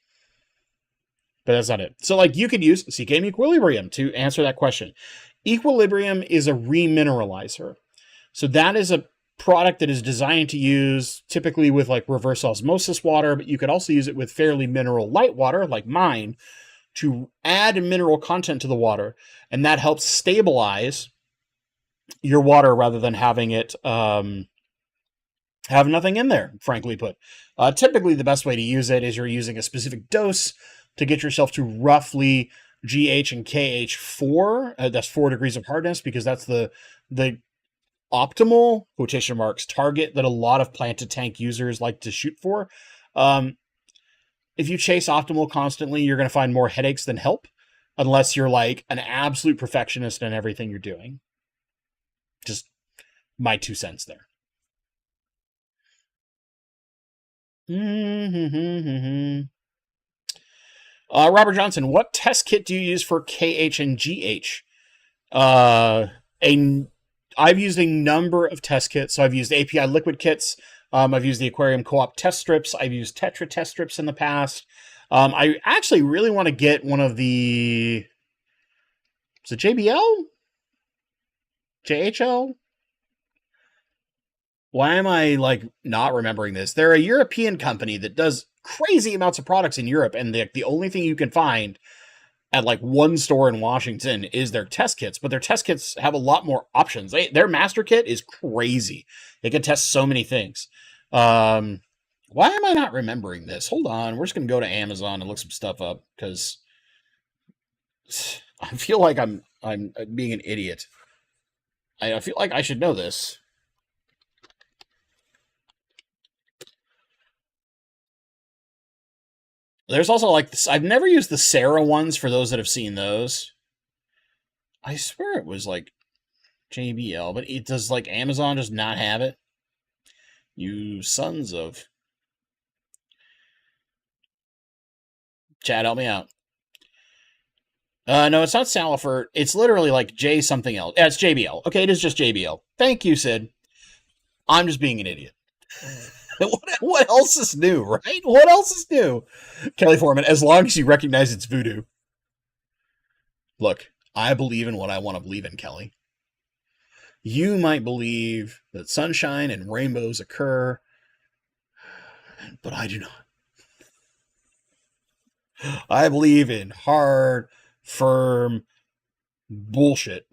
But that's not it. So, like, you could use QCM Equilibrium to answer that question. Equilibrium is a remineralizer. So that is a product that is designed to use typically with like reverse osmosis water, but you could also use it with fairly mineral light water like mine to add mineral content to the water, and that helps stabilize your water rather than having it have nothing in there, frankly put. Typically, the best way to use it is you're using a specific dose to get yourself to roughly GH and KH 4. That's 4 degrees of hardness, because that's the optimal quotation marks target that a lot of planted tank users like to shoot for. If you chase optimal constantly, you're going to find more headaches than help, unless you're like an absolute perfectionist in everything you're doing. Just my 2 cents there. Robert Johnson, what test kit do you use for KH and GH? I've used a number of test kits. So I've used API liquid kits. I've used the Aquarium Co-op test strips. I've used Tetra test strips in the past. I actually really want to get one of the... Is it JBL? JHL? Why am I like not remembering this? They're a European company that does crazy amounts of products in Europe, and the only thing you can find at like one store in Washington is their test kits, but their test kits have a lot more options. Their master kit is crazy. It can test so many things. Why am I not remembering this? Hold on. We're just going to go to Amazon and look some stuff up because I feel like I'm being an idiot. I feel like I should know this. There's also like this. I've never used the Sarah ones for those that have seen those. I swear it was like JBL, but it does like Amazon just not have it. You sons of... Chad, help me out. No, it's not Salifert. It's literally like J something else. Yeah, it's JBL. Okay, it is just JBL. Thank you, Sid. I'm just being an idiot. What else is new, right? What else is new? Kelly Foreman, as long as you recognize it's voodoo. Look, I believe in what I want to believe in, Kelly. You might believe that sunshine and rainbows occur, but I do not. I believe in hard, firm bullshit.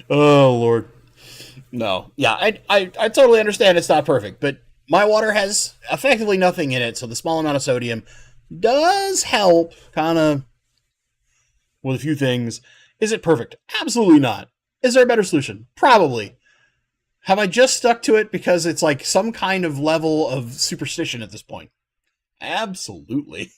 Oh, Lord. No. Yeah, I totally understand it's not perfect, but my water has effectively nothing in it, so the small amount of sodium does help kind of with a few things. Is it perfect? Absolutely not. Is there a better solution? Probably. Have I just stuck to it because it's like some kind of level of superstition at this point? Absolutely.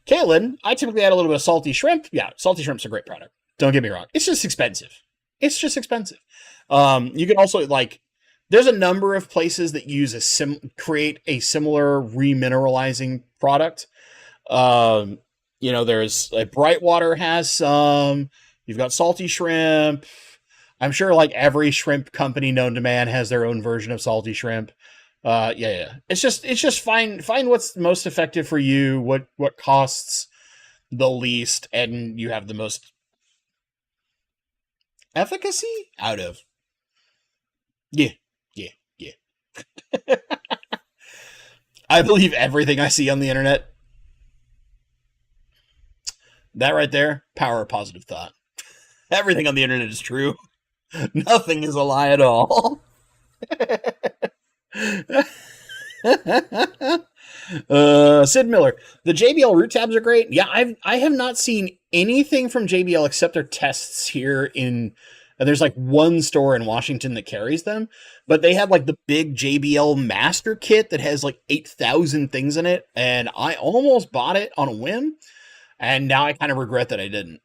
Caitlin, I typically add a little bit of salty shrimp. Yeah, salty shrimp's a great product. Don't get me wrong. It's just expensive. It's just expensive. You can also like, there's a number of places that use create a similar remineralizing product. You know, there's like Brightwater has some. You've got salty shrimp. I'm sure like every shrimp company known to man has their own version of salty shrimp. Yeah. It's just find what's most effective for you, what costs the least, and you have the most efficacy out of. Yeah. I believe everything I see on the internet. That right there, power of positive thought. Everything on the internet is true. Nothing is a lie at all. Sid Miller, the JBL root tabs are great. Yeah, I have not seen anything from JBL except their tests here in. There's like one store in Washington that carries them, but they have like the big JBL master kit that has like 8,000 things in it, and I almost bought it on a whim, and now I kind of regret that I didn't.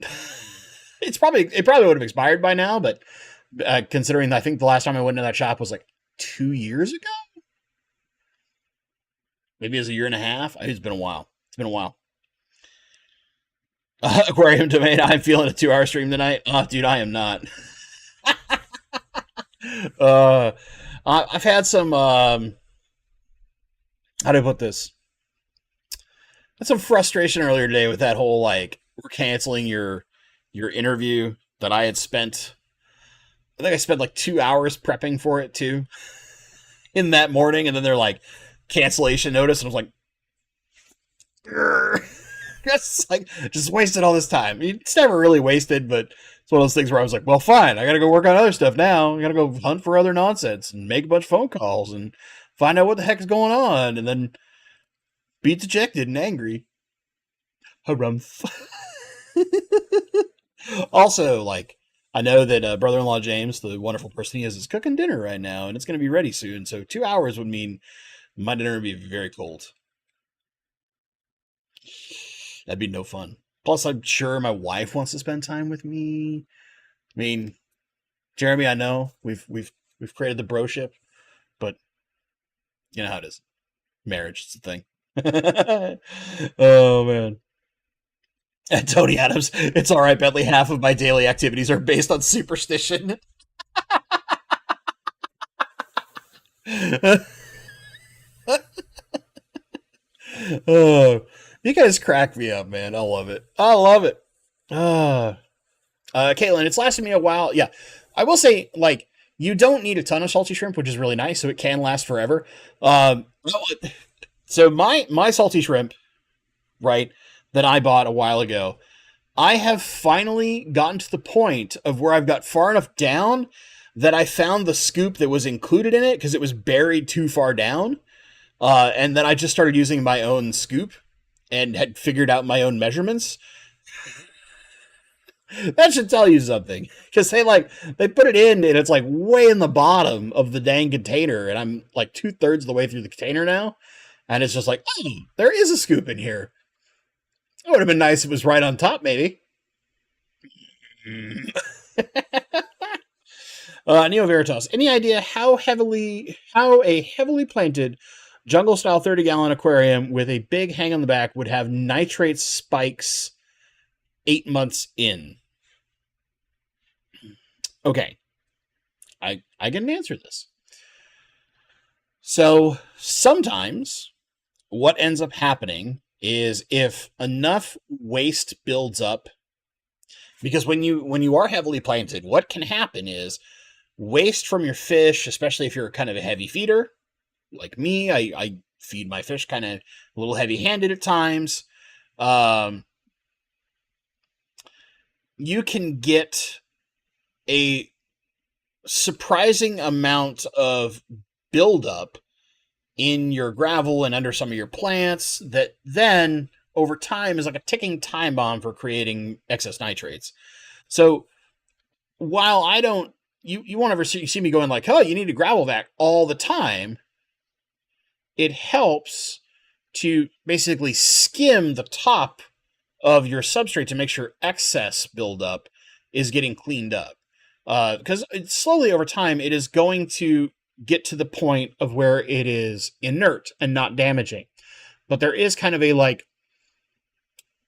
It probably would have expired by now, but considering I think the last time I went into that shop was like 2 years ago, maybe it was a year and a half. It's been a while. Aquarium Domain, I'm feeling a 2-hour stream tonight. Oh, dude, I am not. I've had some, how do I put this? I had some frustration earlier today with that whole, like, we're canceling your interview that I had spent. I think I spent like 2 hours prepping for it too in that morning. And then they're like cancellation notice. And I was like, just wasted all this time. It's never really wasted, but it's one of those things where I was like, well, fine. I got to go work on other stuff now. I got to go hunt for other nonsense and make a bunch of phone calls and find out what the heck is going on. And then Be dejected and angry. Harumph. Also, like, I know that brother-in-law James, the wonderful person he is cooking dinner right now, and it's going to be ready soon. So 2 hours would mean my dinner would be very cold. That'd be no fun. Plus, I'm sure my wife wants to spend time with me. I mean, Jeremy, I know we've created the broship, but you know how it is. Marriage is a thing. Oh man. And Tony Adams, it's all right, Bentley. Half of my daily activities are based on superstition. Oh, you guys crack me up, man. I love it. I love it. Caitlin, it's lasted me a while. Yeah, I will say, like, you don't need a ton of salty shrimp, which is really nice, so it can last forever. So my salty shrimp, right, that I bought a while ago, I have finally gotten to the point of where I've got far enough down that I found the scoop that was included in it because it was buried too far down. And then I just started using my own scoop and had figured out my own measurements. That should tell you something. Because they put it in and it's like way in the bottom of the dang container. And I'm like 2/3 of the way through the container now. And it's just like, oh, there is a scoop in here. It would have been nice if it was right on top, maybe. Neo Veritas, any idea how a heavily planted jungle style 30-gallon aquarium with a big hang on the back would have nitrate spikes 8 months in? Okay. I can answer this. So sometimes what ends up happening is if enough waste builds up, because when you are heavily planted, what can happen is waste from your fish, especially if you're kind of a heavy feeder, like me, I feed my fish kind of a little heavy-handed at times. You can get a surprising amount of buildup in your gravel and under some of your plants that then over time is like a ticking time bomb for creating excess nitrates. So while I don't, you won't ever see me going like, oh, you need a gravel vac all the time. It helps to basically skim the top of your substrate to make sure excess buildup is getting cleaned up. Because slowly over time, it is going to get to the point of where it is inert and not damaging. But there is kind of a like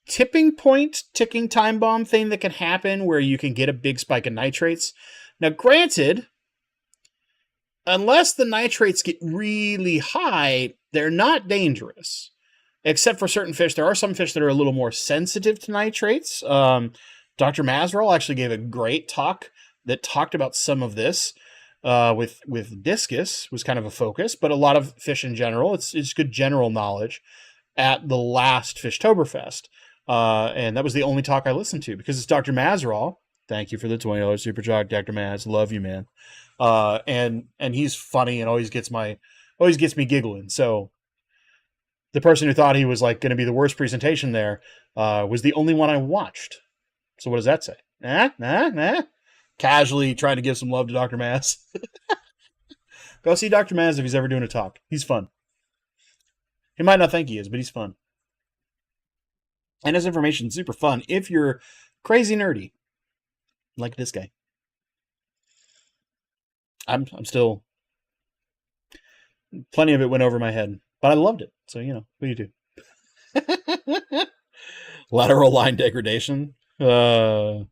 tipping point, ticking time bomb thing that can happen where you can get a big spike of nitrates. Now, granted, unless the nitrates get really high, they're not dangerous. Except for certain fish. There are some fish that are a little more sensitive to nitrates. Dr. Mazerol actually gave a great talk that talked about some of this. With discus was kind of a focus, but a lot of fish in general. It's good general knowledge at the last Fishtoberfest. And that was the only talk I listened to because it's Dr. Mazerol. Thank you for the $20 super chat, Dr. Maz. Love you, man. And he's funny and always gets me giggling. So the person who thought he was like going to be the worst presentation there was the only one I watched. So what does that say? Nah. Casually trying to give some love to Dr. Maz. Go see Dr. Maz if he's ever doing a talk. He's fun. He might not think he is, but he's fun. And his information is super fun if you're crazy nerdy. Like this guy. I'm still... Plenty of it went over my head. But I loved it. So, what do you do? Lateral line degradation? You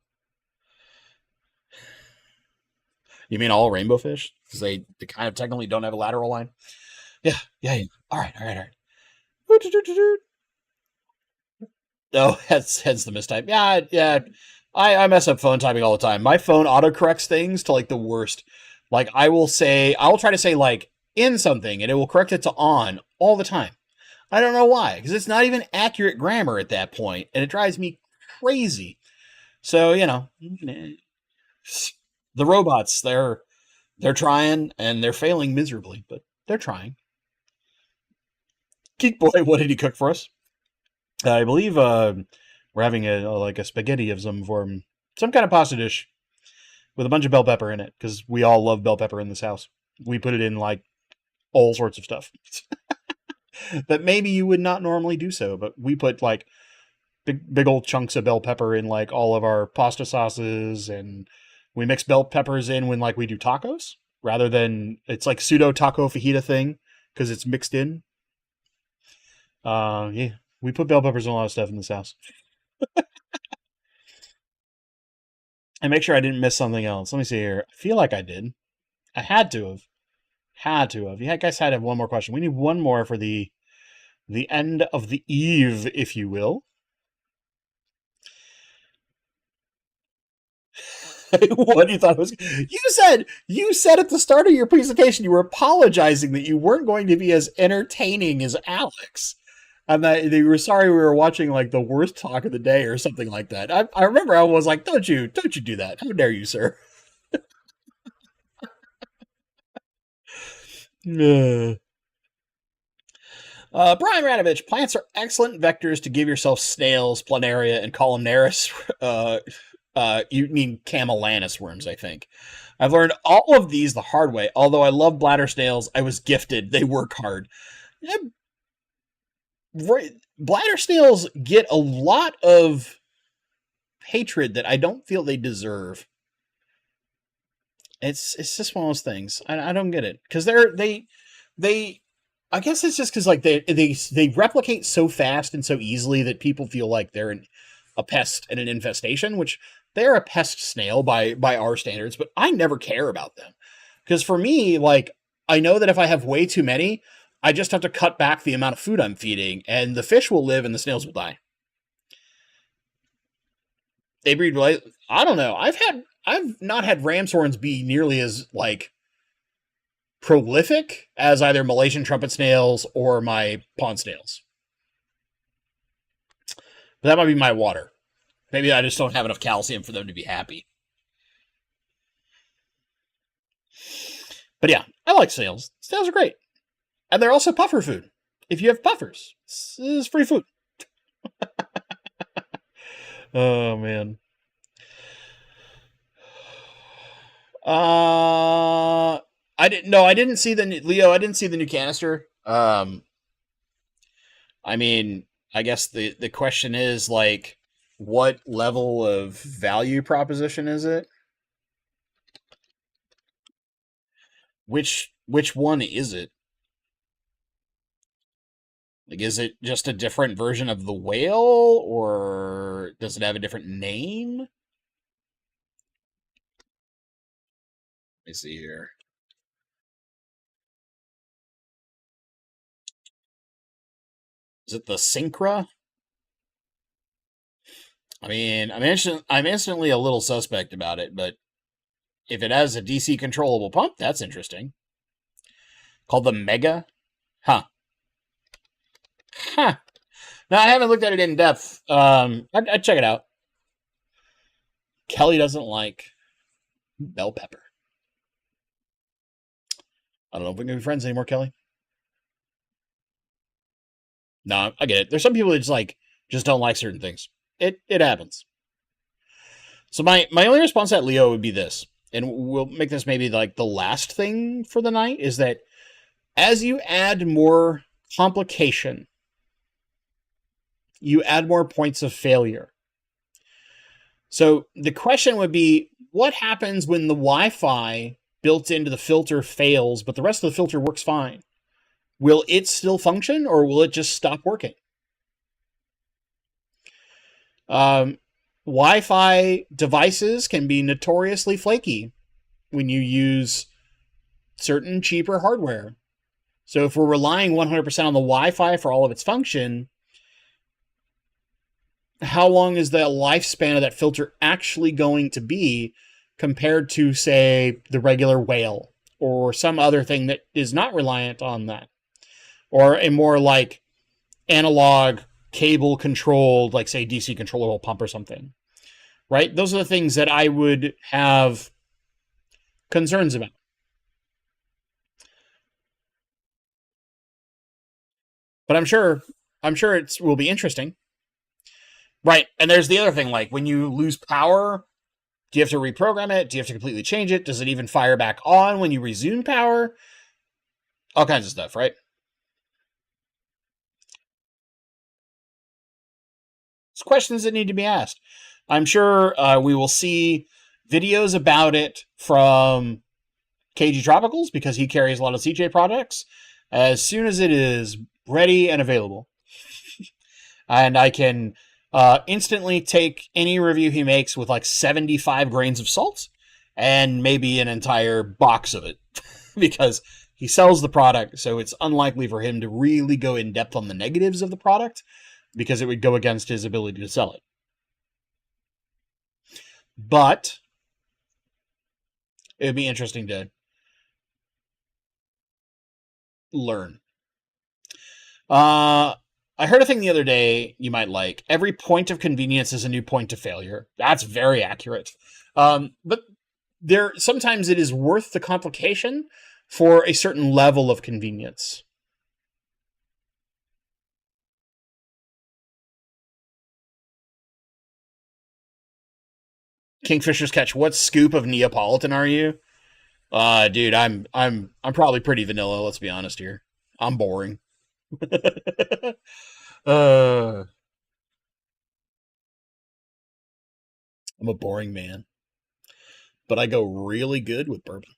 mean all rainbow fish? Because they kind of technically don't have a lateral line? Yeah. All right. Oh, hence the mistype. Yeah. I mess up phone typing all the time. My phone autocorrects things to like the worst. Like I will try to say like in something and it will correct it to on all the time. I don't know why, because it's not even accurate grammar at that point, and it drives me crazy. So, the robots, they're trying and they're failing miserably, but they're trying. Geek Boy, what did he cook for us? I believe we're having a spaghetti of some form, some kind of pasta dish with a bunch of bell pepper in it, because we all love bell pepper in this house. We put it in like all sorts of stuff that maybe you would not normally do so, but we put like big old chunks of bell pepper in like all of our pasta sauces, and we mix bell peppers in when like we do tacos, rather than it's like pseudo taco fajita thing because it's mixed in. Yeah, we put bell peppers in a lot of stuff in this house. And make sure I didn't miss something else. Let me see here. I feel like I did. I had to have. Had to have. Yeah, I guess I had to have one more question. We need one more for the end of the eve, if you will. What do you thought it was? You said at the start of your presentation you were apologizing that you weren't going to be as entertaining as Alex, and that you were sorry we were watching like the worst talk of the day or something like that. I remember I was like, don't you do that? How dare you, sir? Brian Radovich, plants are excellent vectors to give yourself snails, planaria, and columnaris. You mean camellanus worms, I think. I've learned all of these the hard way. Although I love bladder snails, I was gifted. They work hard. Yeah, bladder snails get a lot of hatred that I don't feel they deserve. It's just one of those things. I don't get it, because they I guess it's just because like they replicate so fast and so easily that people feel like they're a pest and an infestation, which they're a pest snail by our standards, but I never care about them. Because for me, like, I know that if I have way too many, I just have to cut back the amount of food I'm feeding, and the fish will live and the snails will die. They breed like, I don't know. I've not had ram's horns be nearly as like prolific as either Malaysian trumpet snails or my pond snails. But that might be my water. Maybe I just don't have enough calcium for them to be happy. But yeah, I like snails. Snails are great. And they're also puffer food. If you have puffers, this is free food. Oh, man. I didn't see Leo. I didn't see the new canister. I mean, I guess the question is like, what level of value proposition is it? Which one is it? Like, is it just a different version of the whale, or does it have a different name? Let me see here. Is it the Syncra? I mean, I'm instantly a little suspect about it, but if it has a DC controllable pump, that's interesting. Called the Mega? Huh. Huh. Now, I haven't looked at it in depth. I'd check it out. Kelly doesn't like bell pepper. I don't know if we can be friends anymore, Kelly. No, I get it. There's some people that just don't like certain things. It happens. So my only response to that, Leo, would be this, and we'll make this maybe like the last thing for the night, is that as you add more complication, you add more points of failure. So the question would be, what happens when the Wi-Fi built into the filter fails, but the rest of the filter works fine? Will it still function, or will it just stop working? Wi-Fi devices can be notoriously flaky when you use certain cheaper hardware. So if we're relying 100% on the Wi-Fi for all of its function, how long is the lifespan of that filter actually going to be compared to, say, the regular whale or some other thing that is not reliant on that? Or a more like analog cable controlled, like say DC controllable pump or something, right? Those are the things that I would have concerns about. But I'm sure it will be interesting. Right. And there's the other thing, like when you lose power, do you have to reprogram it? Do you have to completely change it? Does it even fire back on when you resume power? All kinds of stuff, right? It's questions that need to be asked. I'm sure we will see videos about it from KG Tropicals because he carries a lot of CJ products as soon as it is ready and available. And I can instantly take any review he makes with like 75 grains of salt and maybe an entire box of it because he sells the product, so it's unlikely for him to really go in depth on the negatives of the product because it would go against his ability to sell it. But it would be interesting to learn. I heard a thing the other day you might like. Every point of convenience is a new point of failure. That's very accurate. But sometimes it is worth the complication for a certain level of convenience. Kingfisher's Catch, what scoop of Neapolitan are you? Dude, I'm probably pretty vanilla, let's be honest here. I'm boring. I'm a boring man. But I go really good with bourbon.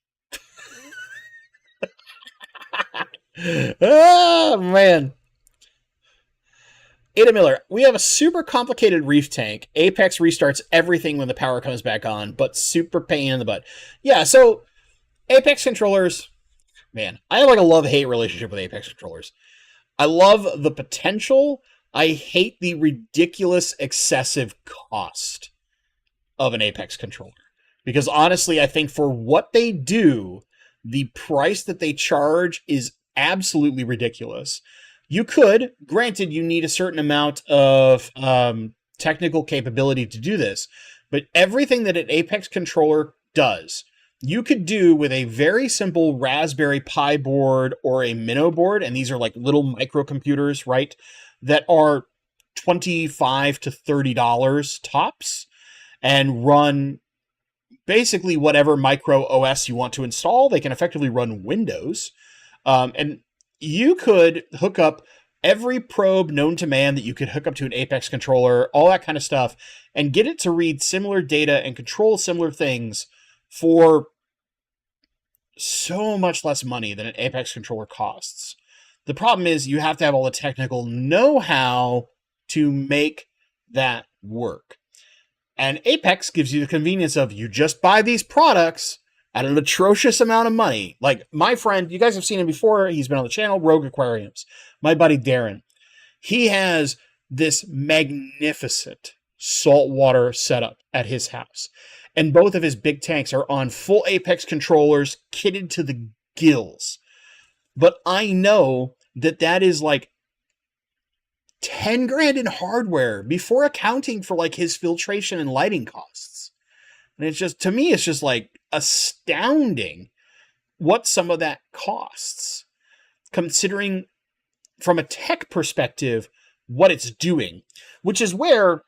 Oh, man. Ada Miller, we have a super complicated reef tank. Apex restarts everything when the power comes back on, but super pain in the butt. Yeah, so Apex controllers, man, I have like a love-hate relationship with Apex controllers. I love the potential. I hate the ridiculous, excessive cost of an Apex controller. Because honestly, I think for what they do, the price that they charge is absolutely ridiculous. You could, granted, you need a certain amount of technical capability to do this, but everything that an Apex controller does, you could do with a very simple Raspberry Pi board or a Minnow board, and these are like little microcomputers, right, that are $25 to $30 tops, and run basically whatever micro OS you want to install. They can effectively run Windows, and you could hook up every probe known to man that you could hook up to an Apex controller, all that kind of stuff, and get it to read similar data and control similar things for so much less money than an Apex controller costs. The problem is you have to have all the technical know-how to make that work. And Apex gives you the convenience of you just buy these products at an atrocious amount of money. Like my friend, you guys have seen him before. He's been on the channel, Rogue Aquariums. My buddy Darren. He has this magnificent saltwater setup at his house. And both of his big tanks are on full Apex controllers, kitted to the gills. But I know that that is like 10 grand in hardware before accounting for like his filtration and lighting costs. And it's just, to me, it's just like astounding what some of that costs, considering from a tech perspective what it's doing, which is where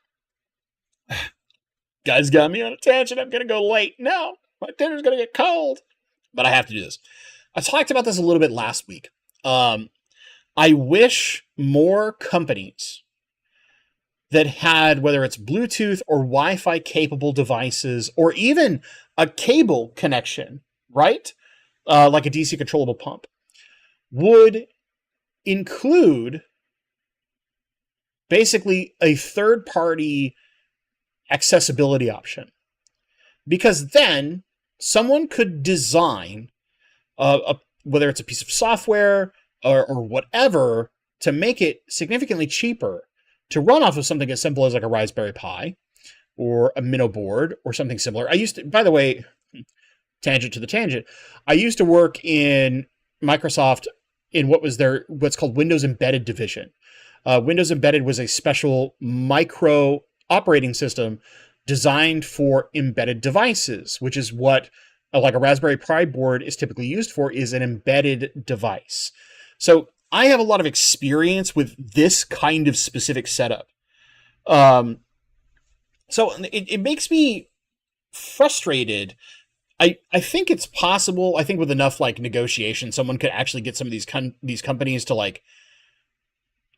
guys got me on a tangent. I'm going to go late. No, my dinner's going to get cold, but I have to do this. I talked about this a little bit last week. I wish more companies that had, whether it's Bluetooth or Wi-Fi capable devices, or even a cable connection, right? Like a DC controllable pump, would include basically a third-party accessibility option. Because then someone could design, whether it's a piece of software or whatever, to make it significantly cheaper to run off of something as simple as like a Raspberry Pi or a Minnow board or something similar. I used to, by the way, tangent to the tangent, I used to work in Microsoft in what's called Windows Embedded division. Windows Embedded was a special micro operating system designed for embedded devices, which is what like a Raspberry Pi board is typically used for, is an embedded device. So I have a lot of experience with this kind of specific setup. So it makes me frustrated. I think it's possible. I think with enough like negotiation, someone could actually get some of these companies to like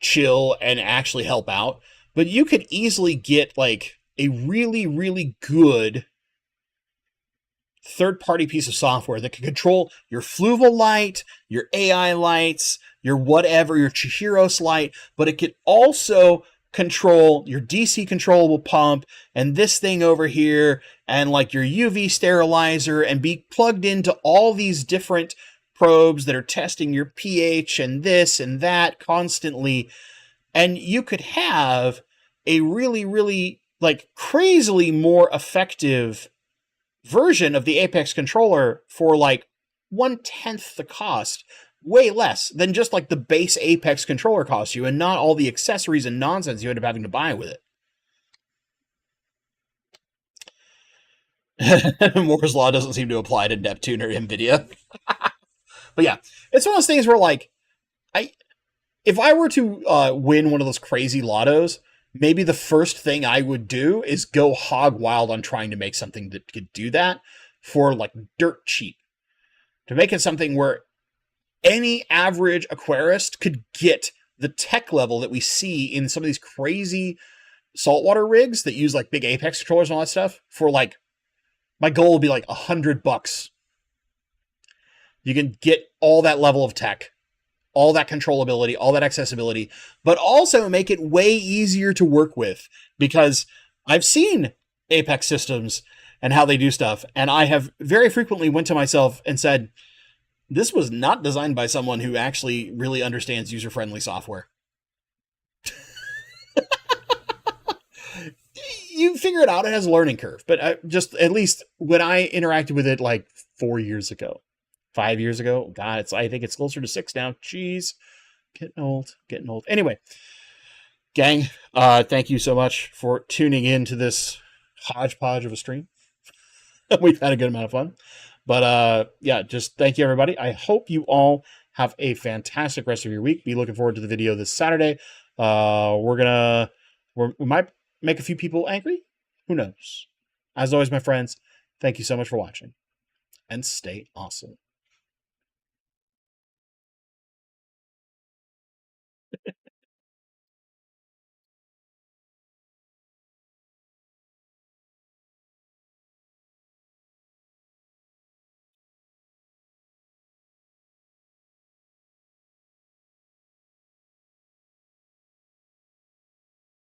chill and actually help out. But you could easily get like a really, really good third-party piece of software that can control your fluval light, your AI lights, your whatever, your Chihiros light, but it could also control your DC controllable pump and this thing over here and like your UV sterilizer and be plugged into all these different probes that are testing your pH and this and that constantly. And you could have a really, really like crazily more effective version of the Apex controller for like 1/10 the cost, way less than just like the base Apex controller costs you, and not all the accessories and nonsense you end up having to buy with it. Moore's Law doesn't seem to apply to Neptune or NVIDIA. But yeah, it's one of those things where like, if I were to win one of those crazy lottos, maybe the first thing I would do is go hog wild on trying to make something that could do that for like dirt cheap. To make it something where any average aquarist could get the tech level that we see in some of these crazy saltwater rigs that use like big Apex controllers and all that stuff for like, my goal would be like $100. You can get all that level of tech, all that controllability, all that accessibility, but also make it way easier to work with, because I've seen Apex systems and how they do stuff, and I have very frequently went to myself and said, this was not designed by someone who actually really understands user-friendly software. You figure it out, it has a learning curve, but just at least when I interacted with it like 4 years ago, 5 years ago, God, I think it's closer to 6 now. Jeez, getting old. Anyway, gang, thank you so much for tuning in to this hodgepodge of a stream. We've had a good amount of fun, but yeah, just thank you, everybody. I hope you all have a fantastic rest of your week. Be looking forward to the video this Saturday. We might make a few people angry. Who knows? As always, my friends, thank you so much for watching, and stay awesome.